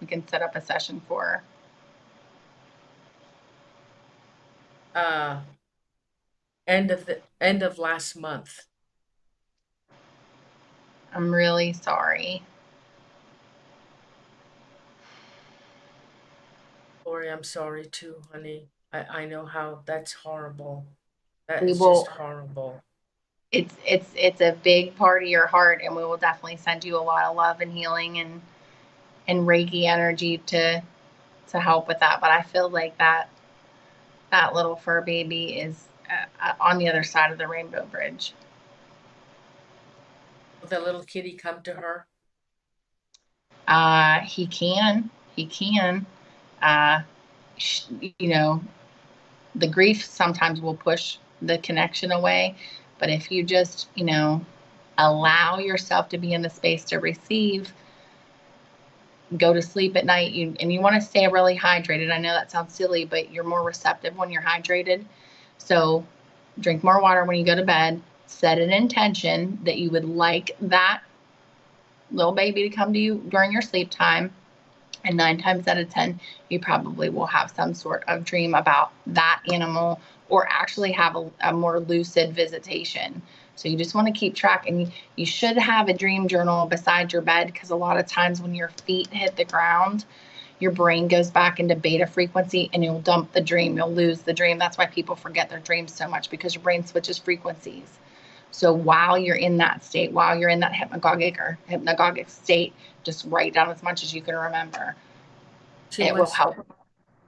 We can set up a session for her. Uh, end of last month. I'm really sorry. Lori, I'm sorry too, honey. I know how that's horrible. That We is just will, horrible. it's a big part of your heart, and we will definitely send you a lot of love and healing and Reiki energy to help with that. But I feel like that little fur baby is on the other side of the rainbow bridge. Will the little kitty come to her? He can. Uh, you know, the grief sometimes will push the connection away, but if you just, allow yourself to be in the space to receive, go to sleep at night, you want to stay really hydrated. I know that sounds silly, but you're more receptive when you're hydrated. So drink more water when you go to bed. Set an intention that you would like that little baby to come to you during your sleep time. And 9 times out of 10, you probably will have some sort of dream about that animal or actually have a more lucid visitation. So you just want to keep track, and you should have a dream journal beside your bed, because a lot of times when your feet hit the ground, your brain goes back into beta frequency and you'll dump the dream. You'll lose the dream. That's why people forget their dreams so much, because your brain switches frequencies. So while you're in that state, while you're in that hypnagogic state, just write down as much as you can remember. She It will wants help.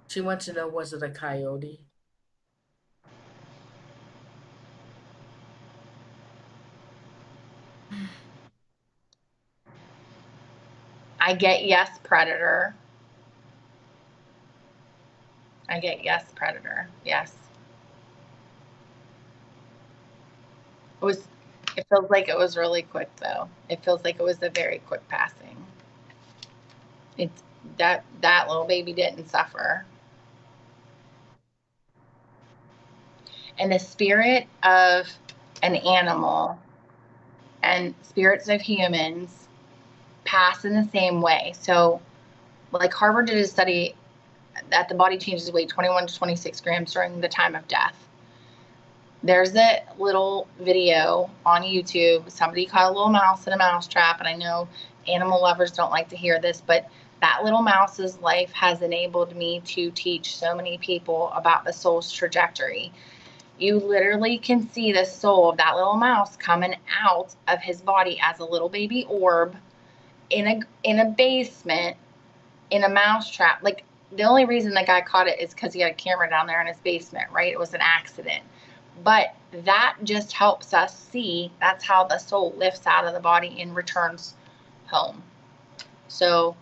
she wants to know, was it a coyote? I get yes, predator. I get yes, predator. Yes. It feels like it was really quick though. It feels like it was a very quick passing. It's that little baby didn't suffer. And the spirit of an animal and spirits of humans pass in the same way. So like Harvard did a study that the body changes weight 21 to 26 grams during the time of death. There's a little video on YouTube. Somebody caught a little mouse in a mouse trap, and I know animal lovers don't like to hear this, but that little mouse's life has enabled me to teach so many people about the soul's trajectory. You literally can see the soul of that little mouse coming out of his body as a little baby orb in a basement in a mouse trap. Like, the only reason the guy caught it is because he had a camera down there in his basement, right? It was an accident. But that just helps us see that's how the soul lifts out of the body and returns home. So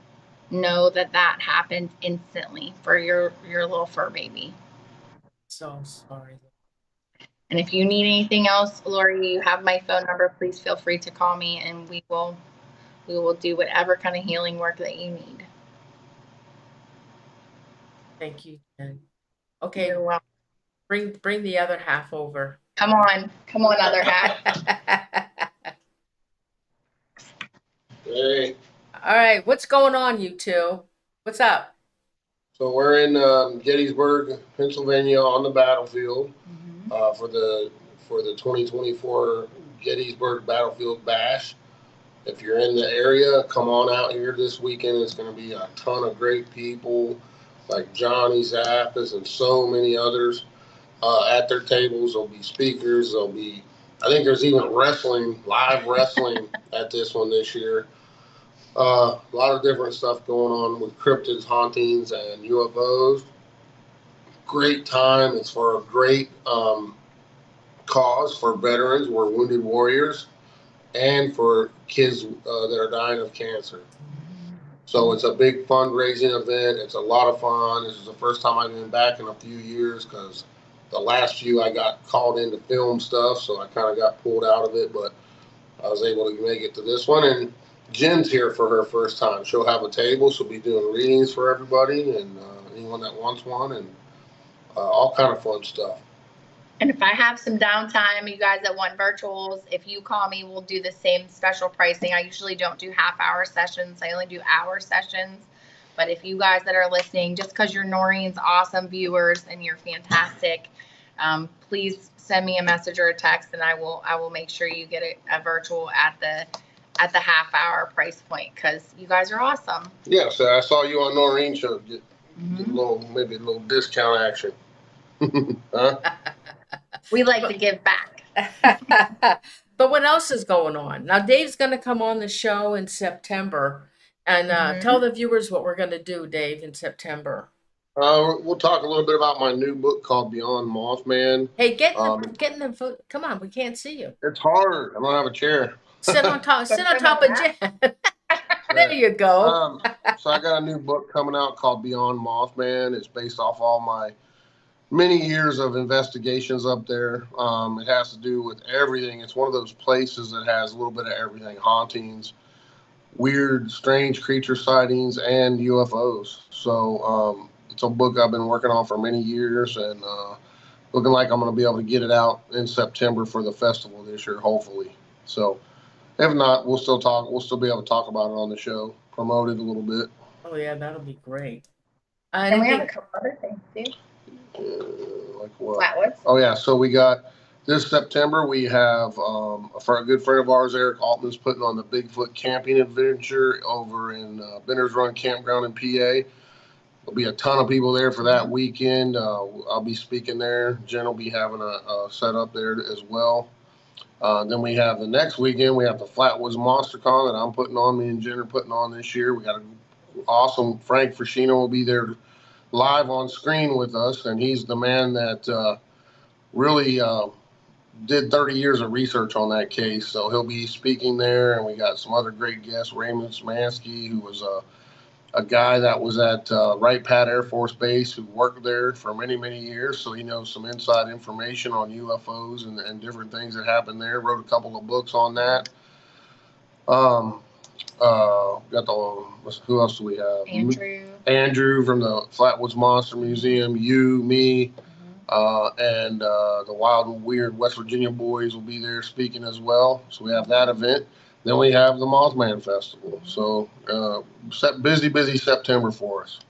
know that happened instantly for your little fur baby. So sorry. And if you need anything else, Lori, you have my phone number. Please feel free to call me, and we will do whatever kind of healing work that you need. Thank you, Jen. Okay. You're welcome. Bring the other half over. Come on, other half. Hey. All right, what's going on, you two? What's up? So we're in Gettysburg, Pennsylvania, on the battlefield for the 2024 Gettysburg Battlefield Bash. If you're in the area, come on out here this weekend. It's going to be a ton of great people like Johnny Zappas and so many others at their tables. There'll be speakers. I think there's even live wrestling at this one this year. A lot of different stuff going on with cryptids, hauntings, and UFOs. Great time. It's for a great cause for veterans. We're wounded warriors, and for kids that are dying of cancer. So it's a big fundraising event. It's a lot of fun. This is the first time I've been back in a few years, because the last few I got called in to film stuff, so I kind of got pulled out of it, but I was able to make it to this one. And Jen's here for her first time. She'll have a table. She'll be doing readings for everybody and anyone that wants one, and all kind of fun stuff. And if I have some downtime, you guys that want virtuals, if you call me, we'll do the same special pricing. I usually don't do half-hour sessions. I only do hour sessions. But if you guys that are listening, just because you're Norene's awesome viewers and you're fantastic, please send me a message or a text, and I will make sure you get a virtual at the half-hour price point, because you guys are awesome. Yeah, so I saw you on Norene show. Get maybe a little discount action. Huh? We like to give back. But what else is going on? Now, Dave's going to come on the show in September, and tell the viewers what we're going to do, Dave, in September. We'll talk a little bit about my new book called Beyond Mothman. Hey, get in the foot. Come on, we can't see you. It's hard. I don't have a chair. Sit on top of Jen. There you go. So I got a new book coming out called Beyond Mothman. It's based off all my many years of investigations up there. It has to do with everything. It's one of those places that has a little bit of everything: hauntings, weird, strange creature sightings, and UFOs. So it's a book I've been working on for many years, and looking like I'm going to be able to get it out in September for the festival this year, hopefully. So if not, we'll still talk. We'll still be able to talk about it on the show, promote it a little bit. Oh yeah, that'll be great. And we have a couple other things too. Like what? Flatwoods. Oh yeah, so we got this September. We have a good friend of ours, Eric Altman's putting on the Bigfoot camping adventure over in Benner's Run Campground in PA. There'll be a ton of people there for that weekend. I'll be speaking there. Jen will be having a set up there as well. Then we have the next weekend, we have the Flatwoods Monster Con that I'm putting on. Me and Jen are putting on this year. We got an awesome Frank Frashino will be there live on screen with us, and he's the man that really did 30 years of research on that case. So he'll be speaking there, and we got some other great guests. Raymond Smansky, who was a guy that was at Wright Pat Air Force Base who worked there for many, many years. So he knows some inside information on UFOs and different things that happen there. Wrote a couple of books on that. Got who else do we have? Andrew from the Flatwoods Monster Museum, me, and the Wild and Weird West Virginia boys will be there speaking as well. So we have that event. Then we have the Mothman Festival. So busy September for us.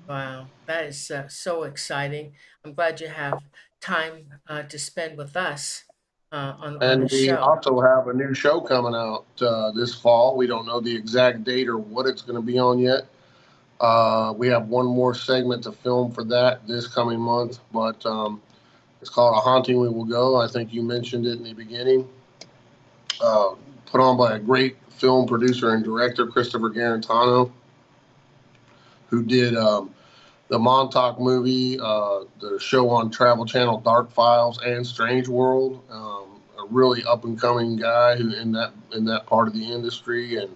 Wow, that is so exciting. I'm glad you have time to spend with us on And the we show. also have a new show coming out this fall. We don't know the exact date or what it's going to be on yet. We have one more segment to film for that this coming month, but it's called A Haunting We Will Go. I think you mentioned it in the beginning. Put on by a great film producer and director, Christopher Garantano, who did the Montauk movie, the show on Travel Channel, Dark Files, and Strange World. A really up and coming guy who in that part of the industry, and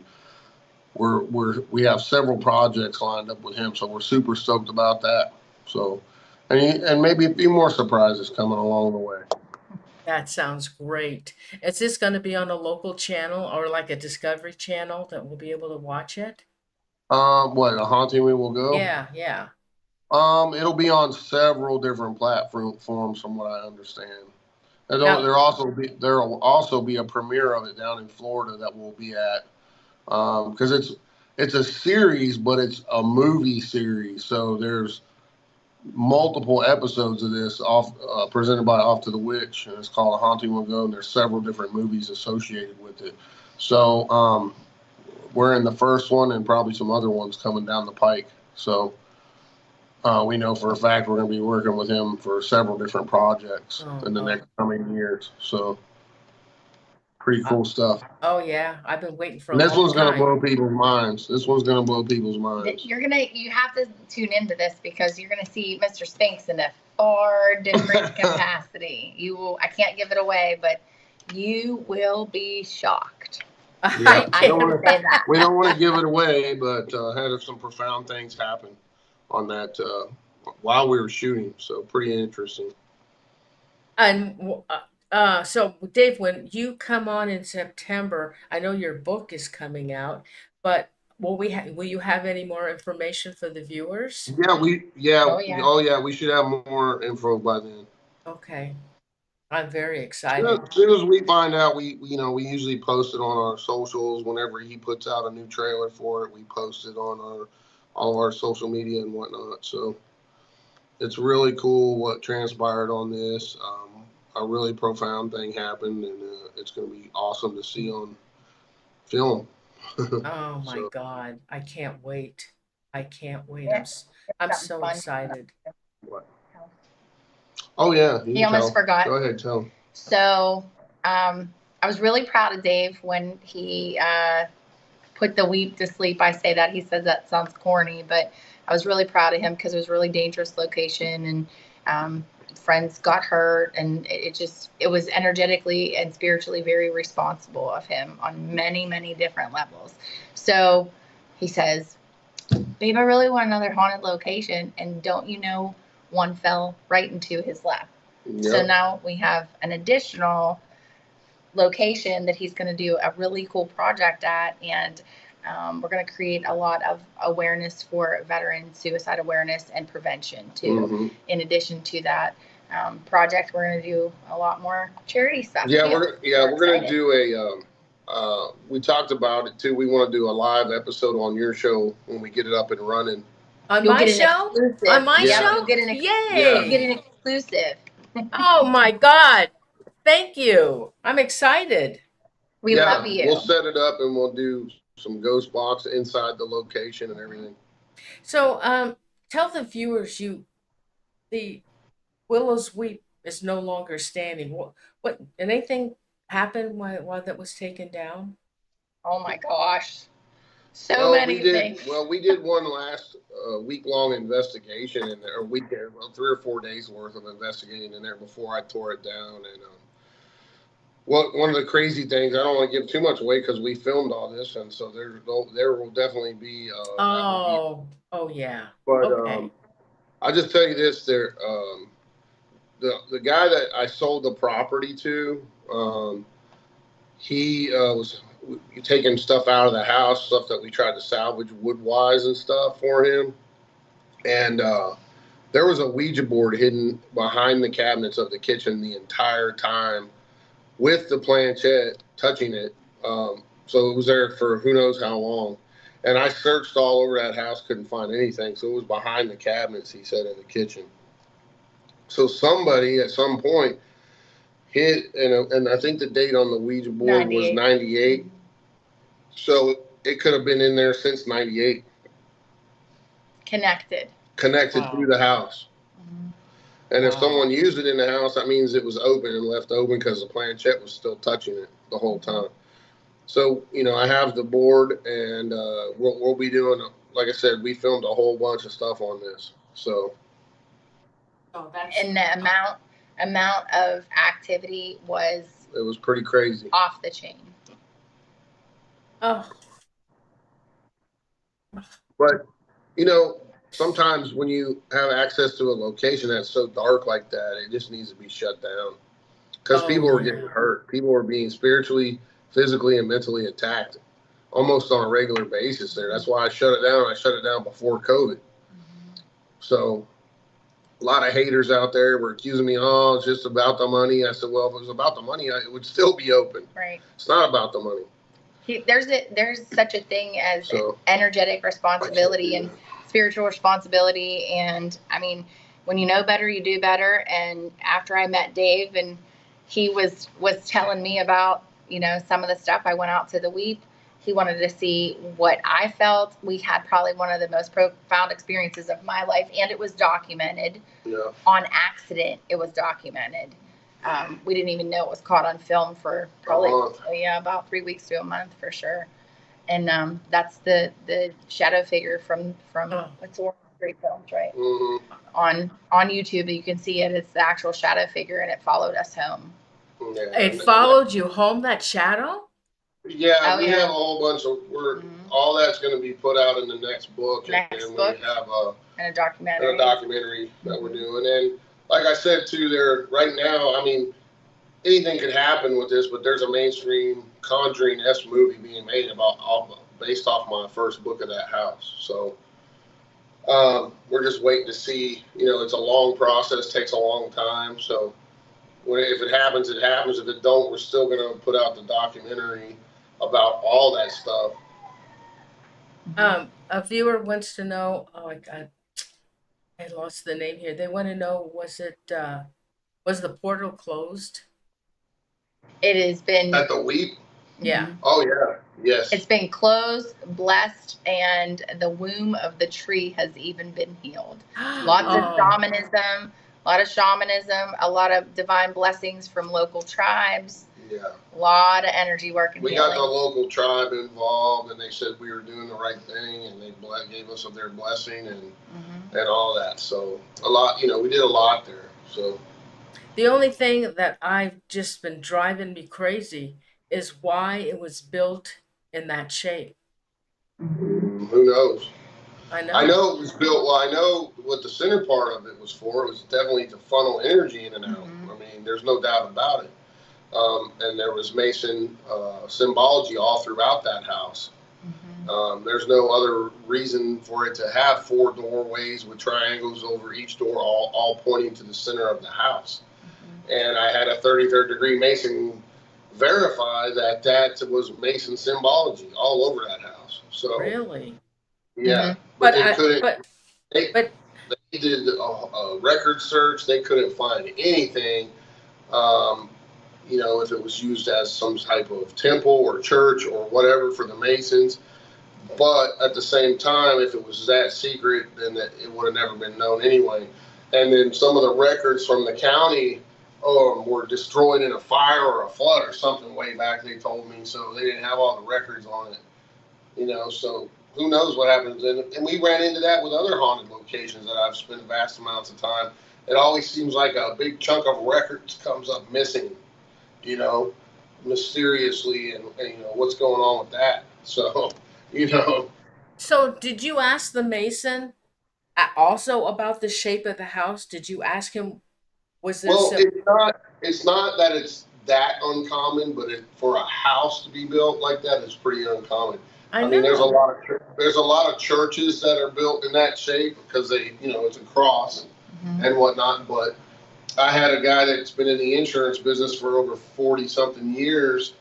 we have several projects lined up with him, so we're super stoked about that. So, and maybe a few more surprises coming along the way. That sounds great. Is this going to be on a local channel or like a Discovery Channel that we'll be able to watch it? What, A Haunting We Will Go? Yeah. It'll be on several different platforms, from what I understand. And Now, there'll also be a premiere of it down in Florida that we'll be at, because it's a series, but it's a movie series. So there's multiple episodes of this presented by Off to the Witch, and it's called A Haunting Will Go, and there's several different movies associated with it. So we're in the first one, and probably some other ones coming down the pike. So we know for a fact we're going to be working with him for several different projects in the next coming years. So pretty cool stuff. Oh yeah, I've been waiting for a And this long one's going to time. blow people's minds. You have to tune into this because you're going to see Mr. Spinks in a far different capacity. I can't give it away, but you will be shocked. Yeah, I can say that. We don't want to give it away, but had some profound things happen on that while we were shooting. So pretty interesting. And so, Dave, when you come on in September, I know your book is coming out, but will you have any more information for the viewers? Oh, yeah, we should have more info by then. Okay, I'm very excited. As soon as we find out, we usually post it on our socials. Whenever he puts out a new trailer for it, we post it on all of our social media and whatnot. So it's really cool what transpired on this. A really profound thing happened, and it's going to be awesome to see on film. Oh my God, I can't wait. I'm so excited. What? Oh yeah, he almost forgot. Go ahead, tell him. So I was really proud of Dave when he put the Weep to sleep. I say that, he says that sounds corny, but I was really proud of him because it was a really dangerous location, and friends got hurt, and it was energetically and spiritually very responsible of him on many, many different levels. So he says, babe, I really want another haunted location, and don't you know, one fell right into his lap. Yep. So now we have an additional location that he's going to do a really cool project at, and we're going to create a lot of awareness for veteran suicide awareness and prevention too. Mm-hmm. In addition to that project, we're going to do a lot more charity stuff. Yeah, we're going to do we talked about it too. We want to do a live episode on your show when we get it up and running. On my show? On my show? You'll get an exclusive. Oh my God. Thank you. I'm excited. We love you. We'll set it up and we'll do some ghost box inside the location and everything. So tell the viewers the Willows Weep is no longer standing. What anything happened while that was taken down? Oh my gosh. Many things. Well, we did one last week-long investigation in there, 3 or 4 days worth of investigating in there before I tore it down, and one of the crazy things, I don't want to give too much away because we filmed all this, and so there will definitely be. Oh yeah. But Okay. I'll just tell you this: the guy that I sold the property to, he was taking stuff out of the house, stuff that we tried to salvage wood wise and stuff for him, and there was a Ouija board hidden behind the cabinets of the kitchen the entire time, with the planchette touching it. So it was there for who knows how long. And I searched all over that house, couldn't find anything. So it was behind the cabinets, he said, in the kitchen. So somebody at some point hit, and I think the date on the Ouija board was 98. So it could have been in there since 98. Connected Through the house. And if someone used it in the house, that means it was open and left open because the planchette was still touching it the whole time. So, I have the board, and we'll be doing, like I said, we filmed a whole bunch of stuff on this. So. And the amount of activity was. It was pretty crazy. Off the chain. Oh. But, sometimes when you have access to a location that's so dark like that, it just needs to be shut down. Because people were getting hurt. People were being spiritually, physically, and mentally attacked almost on a regular basis there. That's why I shut it down. I shut it down before COVID. So a lot of haters out there were accusing me, oh, it's just about the money. I said, well, if it was about the money, it would still be open. Right. It's not about the money. There's such a thing as energetic responsibility and spiritual responsibility. And I mean, when you know better, you do better. And after I met Dave and he was telling me about, some of the stuff, I went out to the Weep. He wanted to see what I felt. We had probably one of the most profound experiences of my life, and it was documented. Yeah. On accident. It was documented. We didn't even know it was caught on film for probably about 3 weeks to a month for sure. And that's the shadow figure from it's one of the great films, right? On YouTube, you can see it. It's the actual shadow figure, and it followed us home. Yeah, it followed you home, that shadow? Yeah, we have a whole bunch of all that's going to be put out in the next book, and we have a documentary that we're doing. And like I said too, there right now, I mean, anything could happen with this, but there's a mainstream Conjuring-esque movie being made based off my first book of that house. So we're just waiting to see. It's a long process, takes a long time. So if it happens, it happens. If it don't, we're still going to put out the documentary about all that stuff. A viewer wants to know. Oh my God, I lost the name here. They want to know: was the portal closed? It has been at the Weep. Yeah. Oh yeah. Yes. It's been closed, blessed, and the womb of the tree has even been healed. Lots of shamanism. A lot of divine blessings from local tribes. Yeah. A lot of energy work and we healing. got the local tribe involved, and they said we were doing the right thing, and they gave us their blessing and all that. So a lot, we did a lot there. So the only thing that I've just been driving me crazy is why it was built in that shape. Who knows? I know it was built. Well, I know what the center part of it was for. It was definitely to funnel energy in and out. I mean, there's no doubt about it. And there was Mason symbology all throughout that house. There's no other reason for it to have 4 doorways with triangles over each door, all pointing to the center of the house. And I had a 33rd degree Mason verify that was Mason symbology all over that house. So really. Yeah, but they couldn't. They did a record search. They couldn't find anything. If it was used as some type of temple or church or whatever for the Masons. But at the same time, if it was that secret, then it would have never been known anyway. And then some of the records from the county were destroyed in a fire or a flood or something way back. They told me, so they didn't have all the records on it. So. Who knows what happens? And we ran into that with other haunted locations that I've spent vast amounts of time. It always seems like a big chunk of records comes up missing, mysteriously, and you know what's going on with that. So, you know. So, did you ask the Mason also about the shape of the house? Did you ask him? Was there Well, some? it's not that it's that uncommon, but for a house to be built like that is pretty uncommon. I I mean, know. there's a lot of churches that are built in that shape because they, you know, it's a cross and whatnot. But I had a guy that's been in the insurance business for over 40 something years.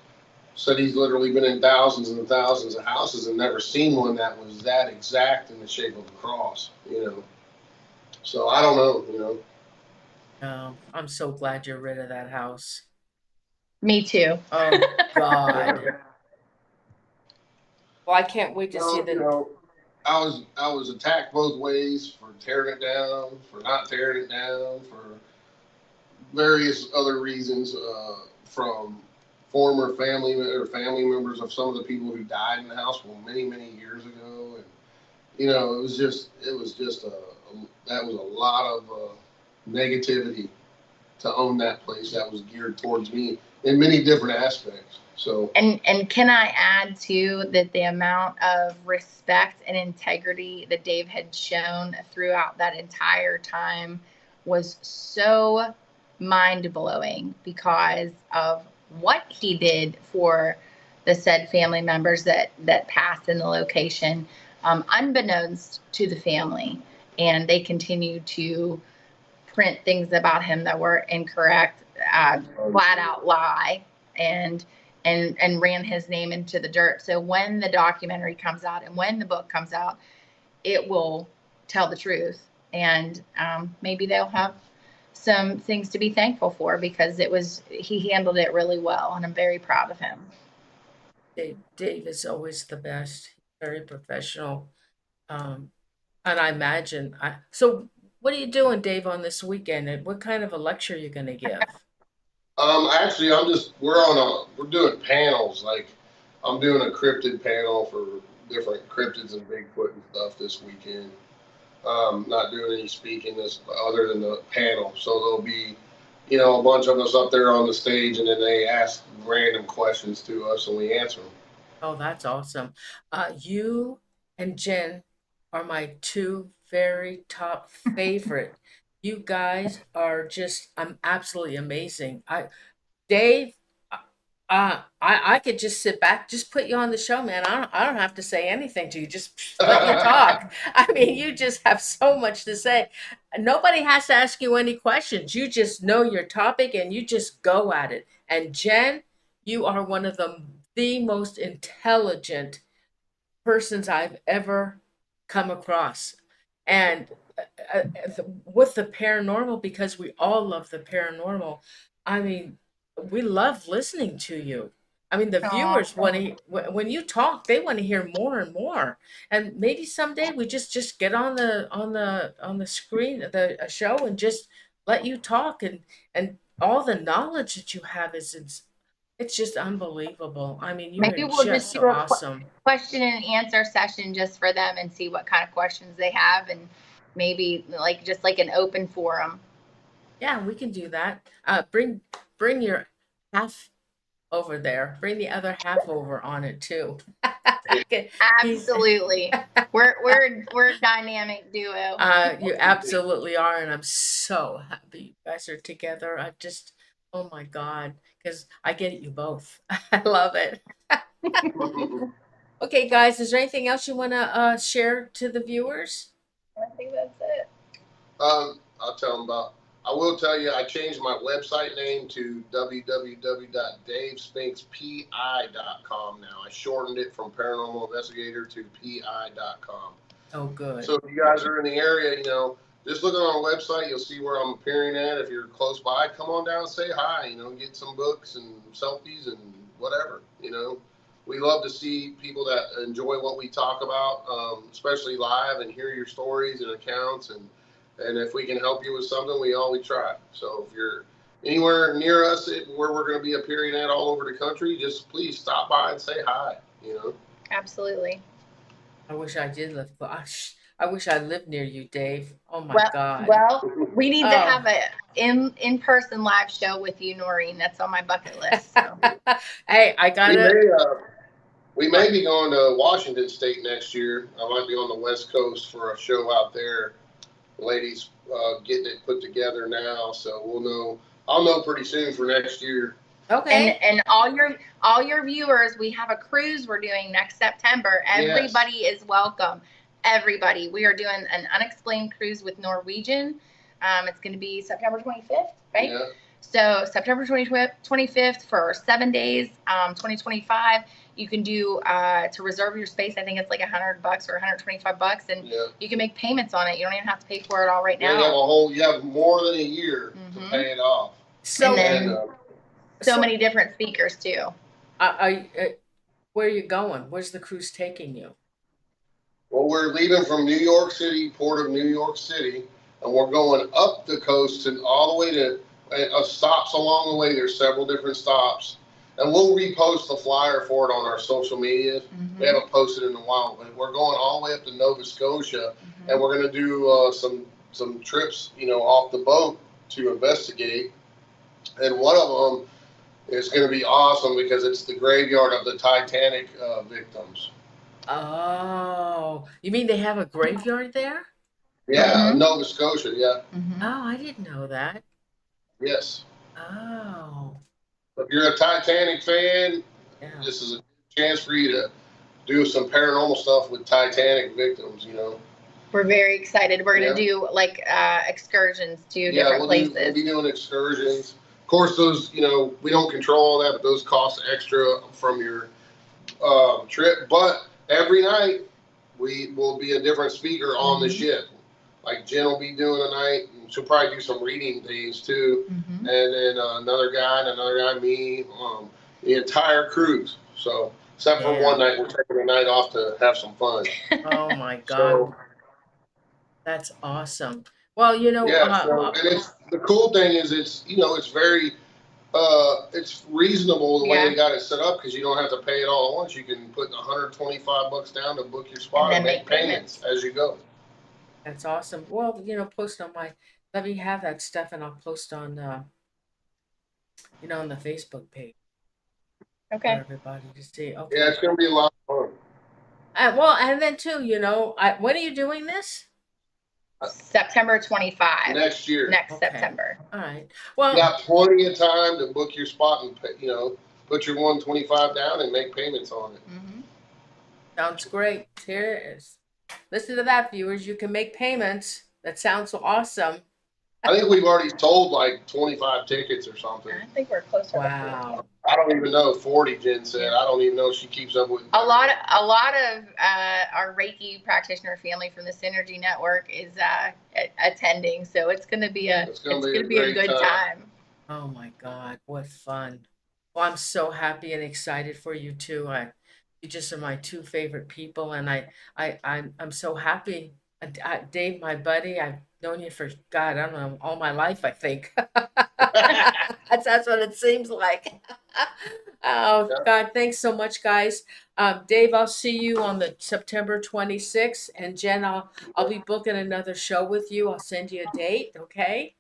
Said he's literally been in thousands and thousands of houses and never seen one that was that exact in the shape of a cross. You know, so I don't know. You know. I'm so glad you're rid of that house. Me too. Oh God. Well, I can't wait to see Well, you the. know, I was attacked both ways for tearing it down, for not tearing it down, for various other reasons, from former family members of some of the people who died in the house many years ago, and you know, it was just that was a lot of negativity to own that place that was geared towards me in many different aspects. So, And can I add too that the amount of respect and integrity that Dave had shown throughout that entire time was so mind blowing because of what he did for the said family members that passed in the location, unbeknownst to the family, and they continued to print things about him that were incorrect, flat out lie, and ran his name into the dirt. So when the documentary comes out and when the book comes out, it will tell the truth, and maybe they'll have some things to be thankful for because he handled it really well, and I'm very proud of him. Dave is always the best. Very professional. Um, and I imagine. So, what are you doing, Dave, on this weekend? And what kind of a lecture are you going to give? actually, we're doing panels. Like, I'm doing a cryptid panel for different cryptids and Bigfoot and stuff this weekend. Not doing any speaking this other than the panel. So there'll be, you know, a bunch of us up there on the stage, and then they ask random questions to us, and we answer them. Oh, that's awesome. You and Jen are my two very top favorite. You guys are just, I'm absolutely amazing. Dave, I could just sit back, just put you on the show, man. I don't have to say anything to you. Just let you talk. I mean, you just have so much to say. Nobody has to ask you any questions. You just know your topic and you just go at it. And Jen, you are one of the most intelligent persons I've ever come across. And with the paranormal, because we all love the paranormal, I mean, we love listening to you. I mean, the Aw. viewers want to, when you talk, they want to hear more and more. And maybe someday we just get on the screen, the a show, and just let you talk, and all the knowledge that you have it's just unbelievable. I mean, you are Maybe we'll just just so do a awesome. question and answer session just for them and see what kind of questions they have, and maybe like just like an open forum. Yeah, we can do that. Bring your half over there. Bring the other half over on it too. Okay, he's Absolutely. We're a dynamic duo. you absolutely are, and I'm so happy you guys are together. I just, oh my God, because I get you both. I love it. Okay, guys, is there anything else you want to share to the viewers? I think that's it. I'll tell them about. I will tell you, I changed my website name to www.davespinkspi.com now. I shortened it from Paranormal Investigator to pi.com. Oh, good. So if you guys are in the area, you know, just looking on the website, you'll see where I'm appearing at. If you're close by, come on down and say hi, you know, get some books and selfies and whatever, you know. We love to see people that enjoy what we talk about, especially live, and hear your stories and accounts. And if we can help you with something, we always try. So if you're anywhere near us where we're going to be appearing at all over the country, just please stop by and say hi, you know. Absolutely. I wish I did live. Gosh, I wish I lived near you, Dave. Oh my Well, God. well, we need to have Oh. a in-person live show with you, Norene. That's on my bucket list. So. Hey, I We gotta. may, we may be going to Washington State next year. I might be on the West Coast for a show out there. The ladies getting it put together now, so we'll know. I'll know pretty soon for next year. Okay. And all your viewers, we have a cruise we're doing next September. Everybody is welcome. Everybody. We are doing an unexplained cruise with Norwegian. It's going to be September 25th, right? Yeah. So September 25th for 7 days, 2025. You can do to reserve your space. I think it's like $100 or $125, and Yeah. you can make payments on it. You don't even have to pay for it all right Yeah, now. you have more than a year to pay it off. So, And then- And, So many different speakers too. where are you going? Where's the cruise taking you? well, we're leaving from New York City, Port of New York City, and we're going up the coast and all the way to stops along the way. There's several different stops, and we'll repost the flyer for it on our social media. We haven't posted in a while, but we're going all the way up to Nova Scotia, and we're going to do some trips, off the boat to investigate. And one of them is going to be awesome because it's the graveyard of the Titanic victims. Oh, you mean they have a graveyard there? Yeah, Nova Scotia. Yeah. Oh, I didn't know that. Yes. Oh, If you're a Titanic fan, yeah. this is a chance for you to do some paranormal stuff with Titanic victims. We're very excited. We're going to do like excursions to different places. We'll be doing excursions. Of course, those, we don't control all that, but those cost extra from your trip. But every night, we will be a different speaker on the ship. Like Jen will be doing a night, and she'll probably do some reading things too. And then another guy, me, the entire cruise. So, except for one night, we're taking a night off to have some fun. Oh my God. So, that's awesome. Well, and it's the cool thing is it's very it's reasonable the way they got it set up because you don't have to pay it all at once. You can put $125 down to book your spot and make payments as you go. That's awesome. Well, post on let me have that stuff and I'll post on on the Facebook page. Okay. For everybody to see. Okay. Yeah, it's gonna be a lot of fun. Well, and then too, when are you doing this? September 25. Next year. Next September. All right. Well, you got plenty of time to book your spot and put your $125 down and make payments on it. Sounds great. Here it is. Listen to that, viewers. You can make payments. That sounds awesome. I think we've already sold like 25 tickets or something. I think we're closer. Wow. I don't even know. 40, Jen said. I don't even know if she keeps up with. A lot of our Reiki practitioner family from the Synergy Network is attending, so it's going to be a good time. Oh my God, what fun! Well, I'm so happy and excited for you too. You just are my two favorite people, and I'm so happy. Dave, my buddy, I've known you for God, I don't know, all my life, I think. That's what it seems like. Oh God, thanks so much, guys. Dave, I'll see you on the September 26th, and Jen, I'll be booking another show with you. I'll send you a date, okay?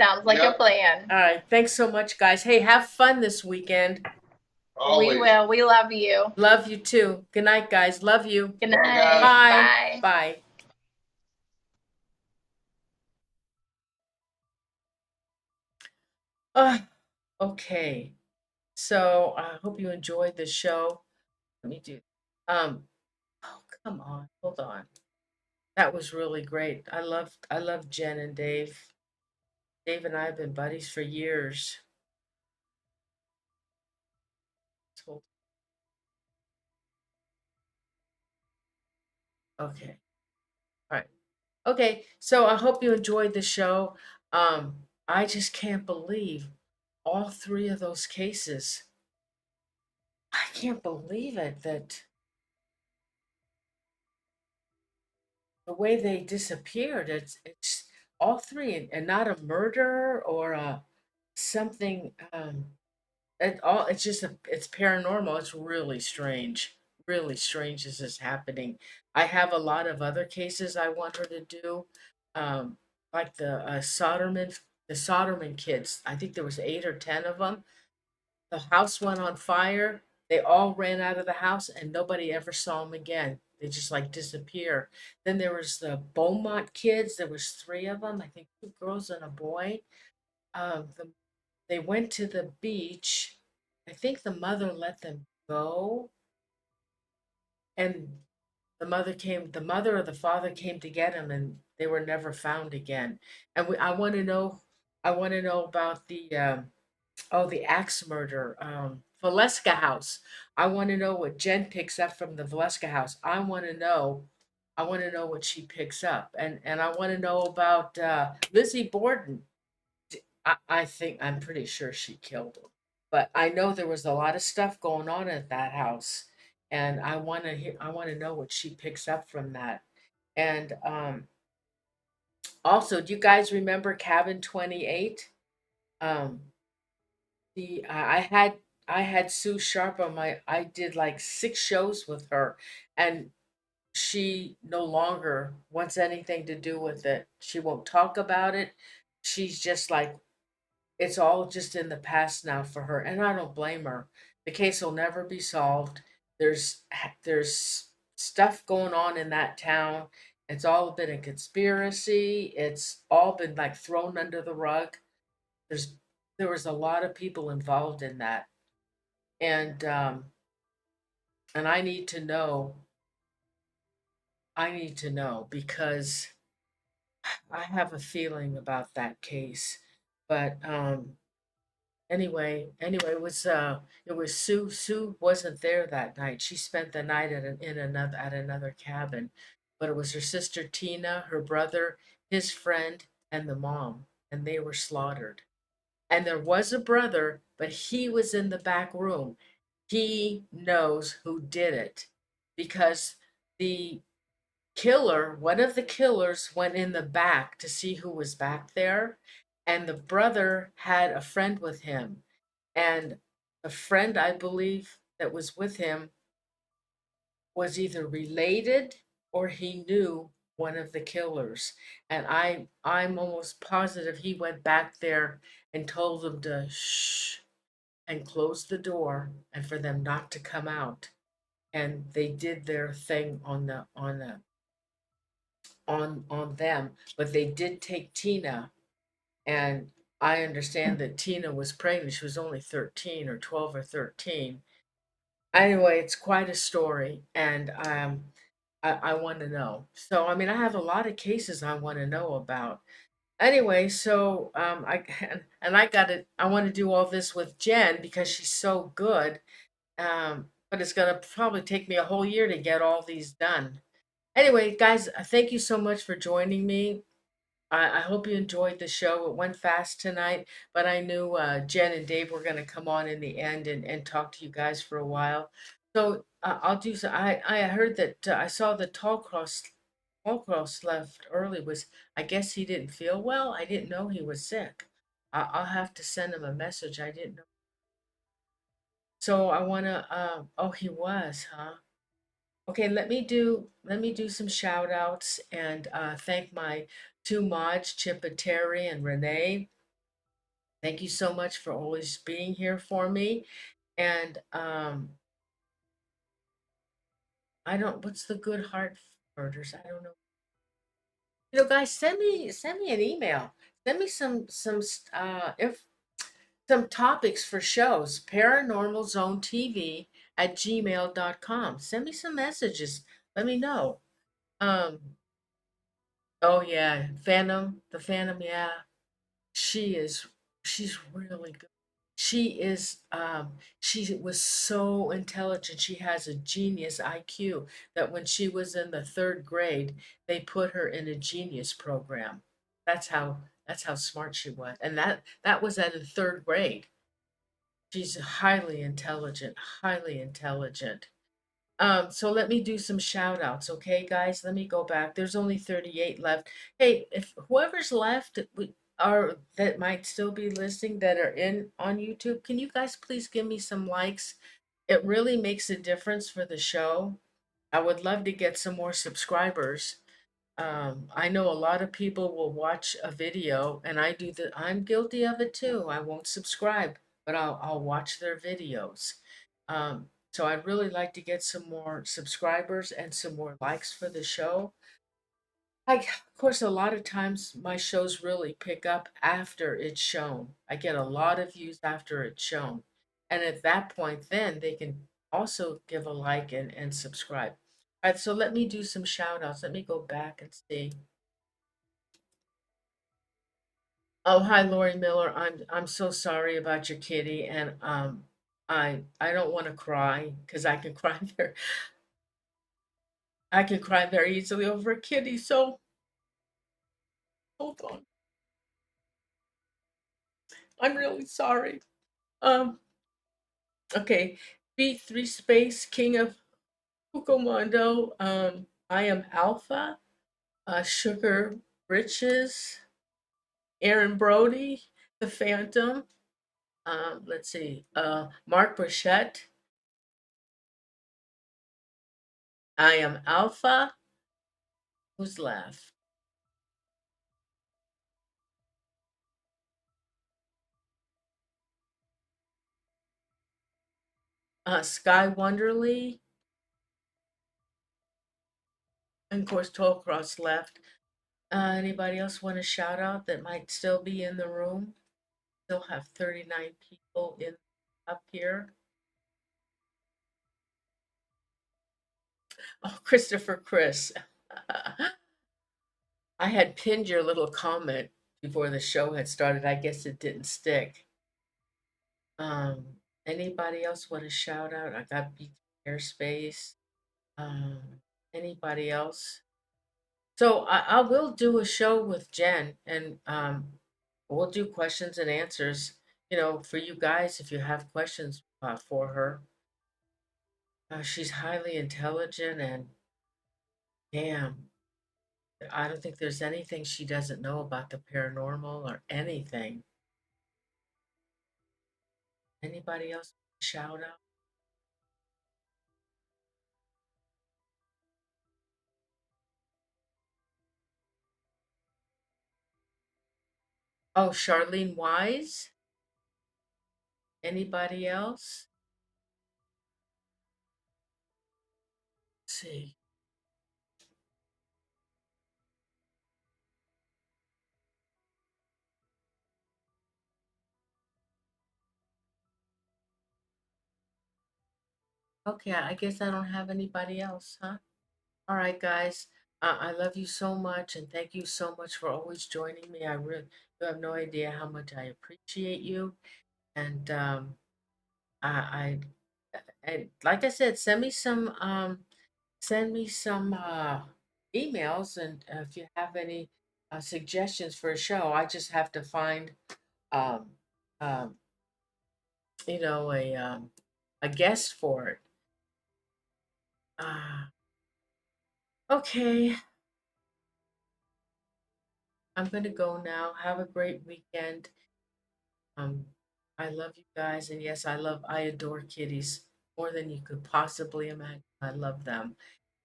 Sounds like a plan. All right, thanks so much, guys. Hey, have fun this weekend. Always. We will. We love you. Love you too. Good night, guys. Love you. Good night. Bye. Bye. Okay. So I hope you enjoyed the show. Let me do. Oh, come on. Hold on. That was really great. I love Jen and Dave. Dave and I have been buddies for years. Okay. All right. Okay. So I hope you enjoyed the show. I just can't believe all three of those cases. I can't believe it that the way they disappeared, it's all three and not a murder or something it's just it's paranormal. It's really strange. really strange this is happening. I have a lot of other cases I want her to do, um, like the Soderman kids. I think there was 8 or 10 of them. The house went on fire. They all ran out of the house, and nobody ever saw them again. They just like disappear. Then there was the Beaumont kids. There was 3 of them. I think 2 girls and a boy. The They went to the beach. I think the mother let them go, and the mother or the father came to get them, and they were never found again. And I want to know, about the axe murder, Valeska house. I want to know what Jen picks up from the Valeska house. I want to know what she picks up, and I want to know about Lizzie Borden. I think I'm pretty sure she killed him, but I know there was a lot of stuff going on at that house, and I want to know what she picks up from that. And also, do you guys remember Cabin 28? Um, the I had Sue Sharp on my. I did like 6 shows with her, and she no longer wants anything to do with it. She won't talk about it. She's just like, it's all just in the past now for her, and I don't blame her. The case will never be solved. There's stuff going on in that town. It's all been a conspiracy. It's all been like thrown under the rug. There's there was a lot of people involved in that, and I need to know. I need to know because I have a feeling about that case. But anyway, it was Sue. Sue wasn't there that night. She spent the night at another cabin. But it was her sister Tina, her brother, his friend, and the mom, and they were slaughtered. And there was a brother, but he was in the back room. He knows who did it because the one of the killers, went in the back to see who was back there, and the brother had a friend with him, and a friend, I believe, that was with him was either related or he knew one of the killers. And I'm almost positive he went back there and told them to shh and close the door and for them not to come out. And they did their thing on them, but they did take Tina. And I understand that Tina was pregnant. She was only 13 or 12 or 13. Anyway, it's quite a story, and I want to know. So, I mean, I have a lot of cases I want to know about. Anyway, so and I got it. I want to do all this with Jen because she's so good. But it's gonna probably take me a whole year to get all these done. Anyway, guys, thank you so much for joining me. I hope you enjoyed the show. It went fast tonight, but I knew Jen and Dave were going to come on in the end and talk to you guys for a while. So I'll do so. I heard that I saw the Tall Cross left early. Was I guess he didn't feel well. I didn't know he was sick. I'll have to send him a message. I didn't know. So I want to. Oh, he was, huh? Okay, let me do some shout outs and thank my 2 mods, Chippa Terry and Renee. Thank you so much for always being here for me. And I don't what's the good heart murders? I don't know. Guys, send me an email. Send me if some topics for shows. Paranormal Zone TV at gmail.com. Send me some messages. Let me know. Um, Oh yeah, the Phantom, yeah. She is she's really good. She was so intelligent. She has a genius IQ that when she was in the 3rd grade, they put her in a genius program. That's how smart she was. And that was at the 3rd grade. She's highly intelligent, highly intelligent. So let me do some shout outs, okay, guys? Let me go back. There's only 38 left. Hey, if whoever's left are that might still be listening that are in on YouTube, can you guys please give me some likes? it really makes a difference for the show. I would love to get some more subscribers. I know a lot of people will watch a video, and I'm guilty of it too. I won't subscribe, but I'll watch their videos. So I'd really like to get some more subscribers and some more likes for the show. Of course, a lot of times my shows really pick up after it's shown. I get a lot of views after it's shown. And at that point, then they can also give a like and subscribe. All right, so let me do some shout outs. Let me go back and see. Oh, hi, Lori Miller. I'm so sorry about your kitty, and I don't want to cry because I can cry very easily over a kitty. So hold on, I'm really sorry. Um, okay, B3 Space King of Hukomondo. I am Alpha. Sugar Riches. Aaron Brody, the Phantom. Let's see. Mark Burchett. I am Alpha. Who's left? Sky Wonderly, and of course Tollcross left. Anybody else want to shout out that might still be in the room? Still have 39 people in up here. Oh, Christopher Chris. I had pinned your little comment before the show had started. I guess it didn't stick. Anybody else want to shout out? I got Beat Airspace. Anybody else? So I will do a show with Jen, and we'll do questions and answers. For you guys, if you have questions for her, she's highly intelligent, and damn, I don't think there's anything she doesn't know about the paranormal or anything. Anybody else shout out? Oh, Charlene Wise. Anybody else? Let's see. Okay, I guess I don't have anybody else, huh? All right, guys. I love you so much, and thank you so much for always joining me. You have no idea how much I appreciate you. And I, and like I said, send me some emails, and if you have any suggestions for a show, I just have to find, um, um, you know, a guest for it. Uh, okay, I'm gonna go now. Have a great weekend. Um, I love you guys, and yes, I adore kitties more than you could possibly imagine. I love them.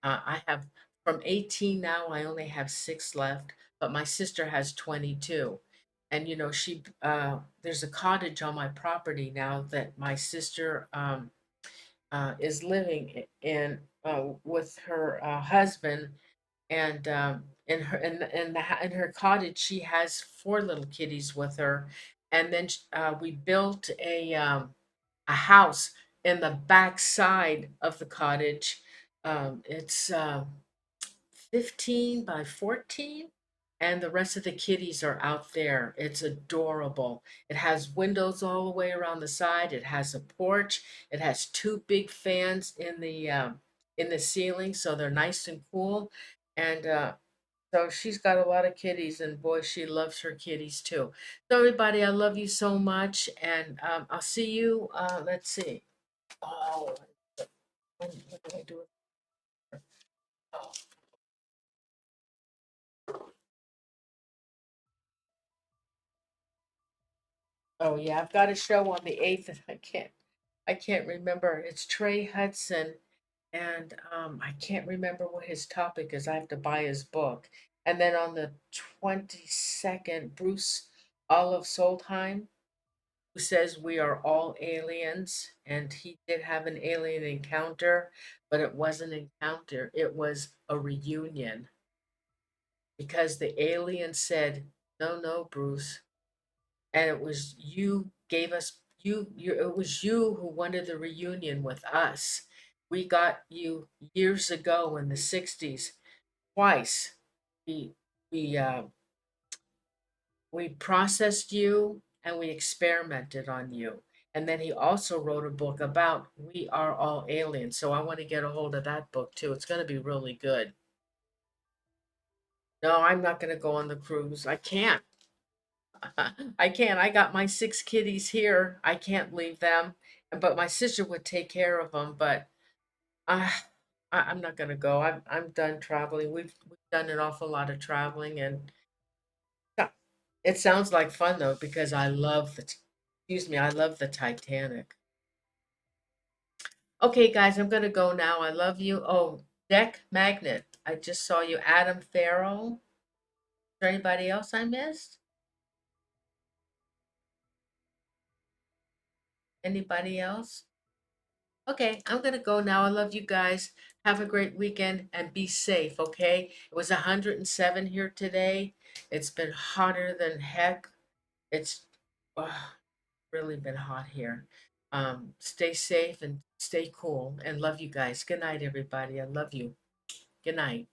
I have from 18 now, I only have six left, but my sister has 22. And there's a cottage on my property now that my sister is living in with her husband, and in her cottage she has four little kitties with her, and then we built a house in the back side of the cottage. It's 15 by 14, and the rest of the kitties are out there. It's adorable. It has windows all the way around the side. It has a porch. It has two big fans in the ceiling, so they're nice and cool. And so she's got a lot of kitties, and boy, she loves her kitties too. So everybody, I love you so much, and I'll see you. Let's see. Oh, what do I do? Oh, oh yeah, I've got a show on the 8th, and I can't. I can't remember. It's Trey Hudson, and I can't remember what his topic is. I have to buy his book. And then on the 22nd, Bruce Olive Soldheim, who says we are all aliens, and he did have an alien encounter, but it wasn't an encounter, it was a reunion because the alien said, "No, no, Bruce," and it was you gave us it was you who wanted the reunion with us. We got you years ago in the 60s twice. We we uh we processed you and we experimented on you. And then he also wrote a book about we are all aliens. So I want to get a hold of that book too. It's going to be really good. No, I'm not going to go on the cruise. I can't. I can't. I got my 6 kitties here. I can't leave them. But my sister would take care of them. But I, I'm not going to go. I'm done traveling. We've done an awful lot of traveling, and yeah, it sounds like fun though because I love excuse me, I love the Titanic. Okay, guys, I'm gonna go now. I love you. Oh, Deck Magnet. I just saw you, Adam Farrell. Is there anybody else I missed? Anybody else? Okay, I'm gonna go now. I love you guys. Have a great weekend and be safe, okay? It was 107 here today. It's been hotter than heck. It's really been hot here. Stay safe and stay cool and love you guys. Good night, everybody. I love you. Good night.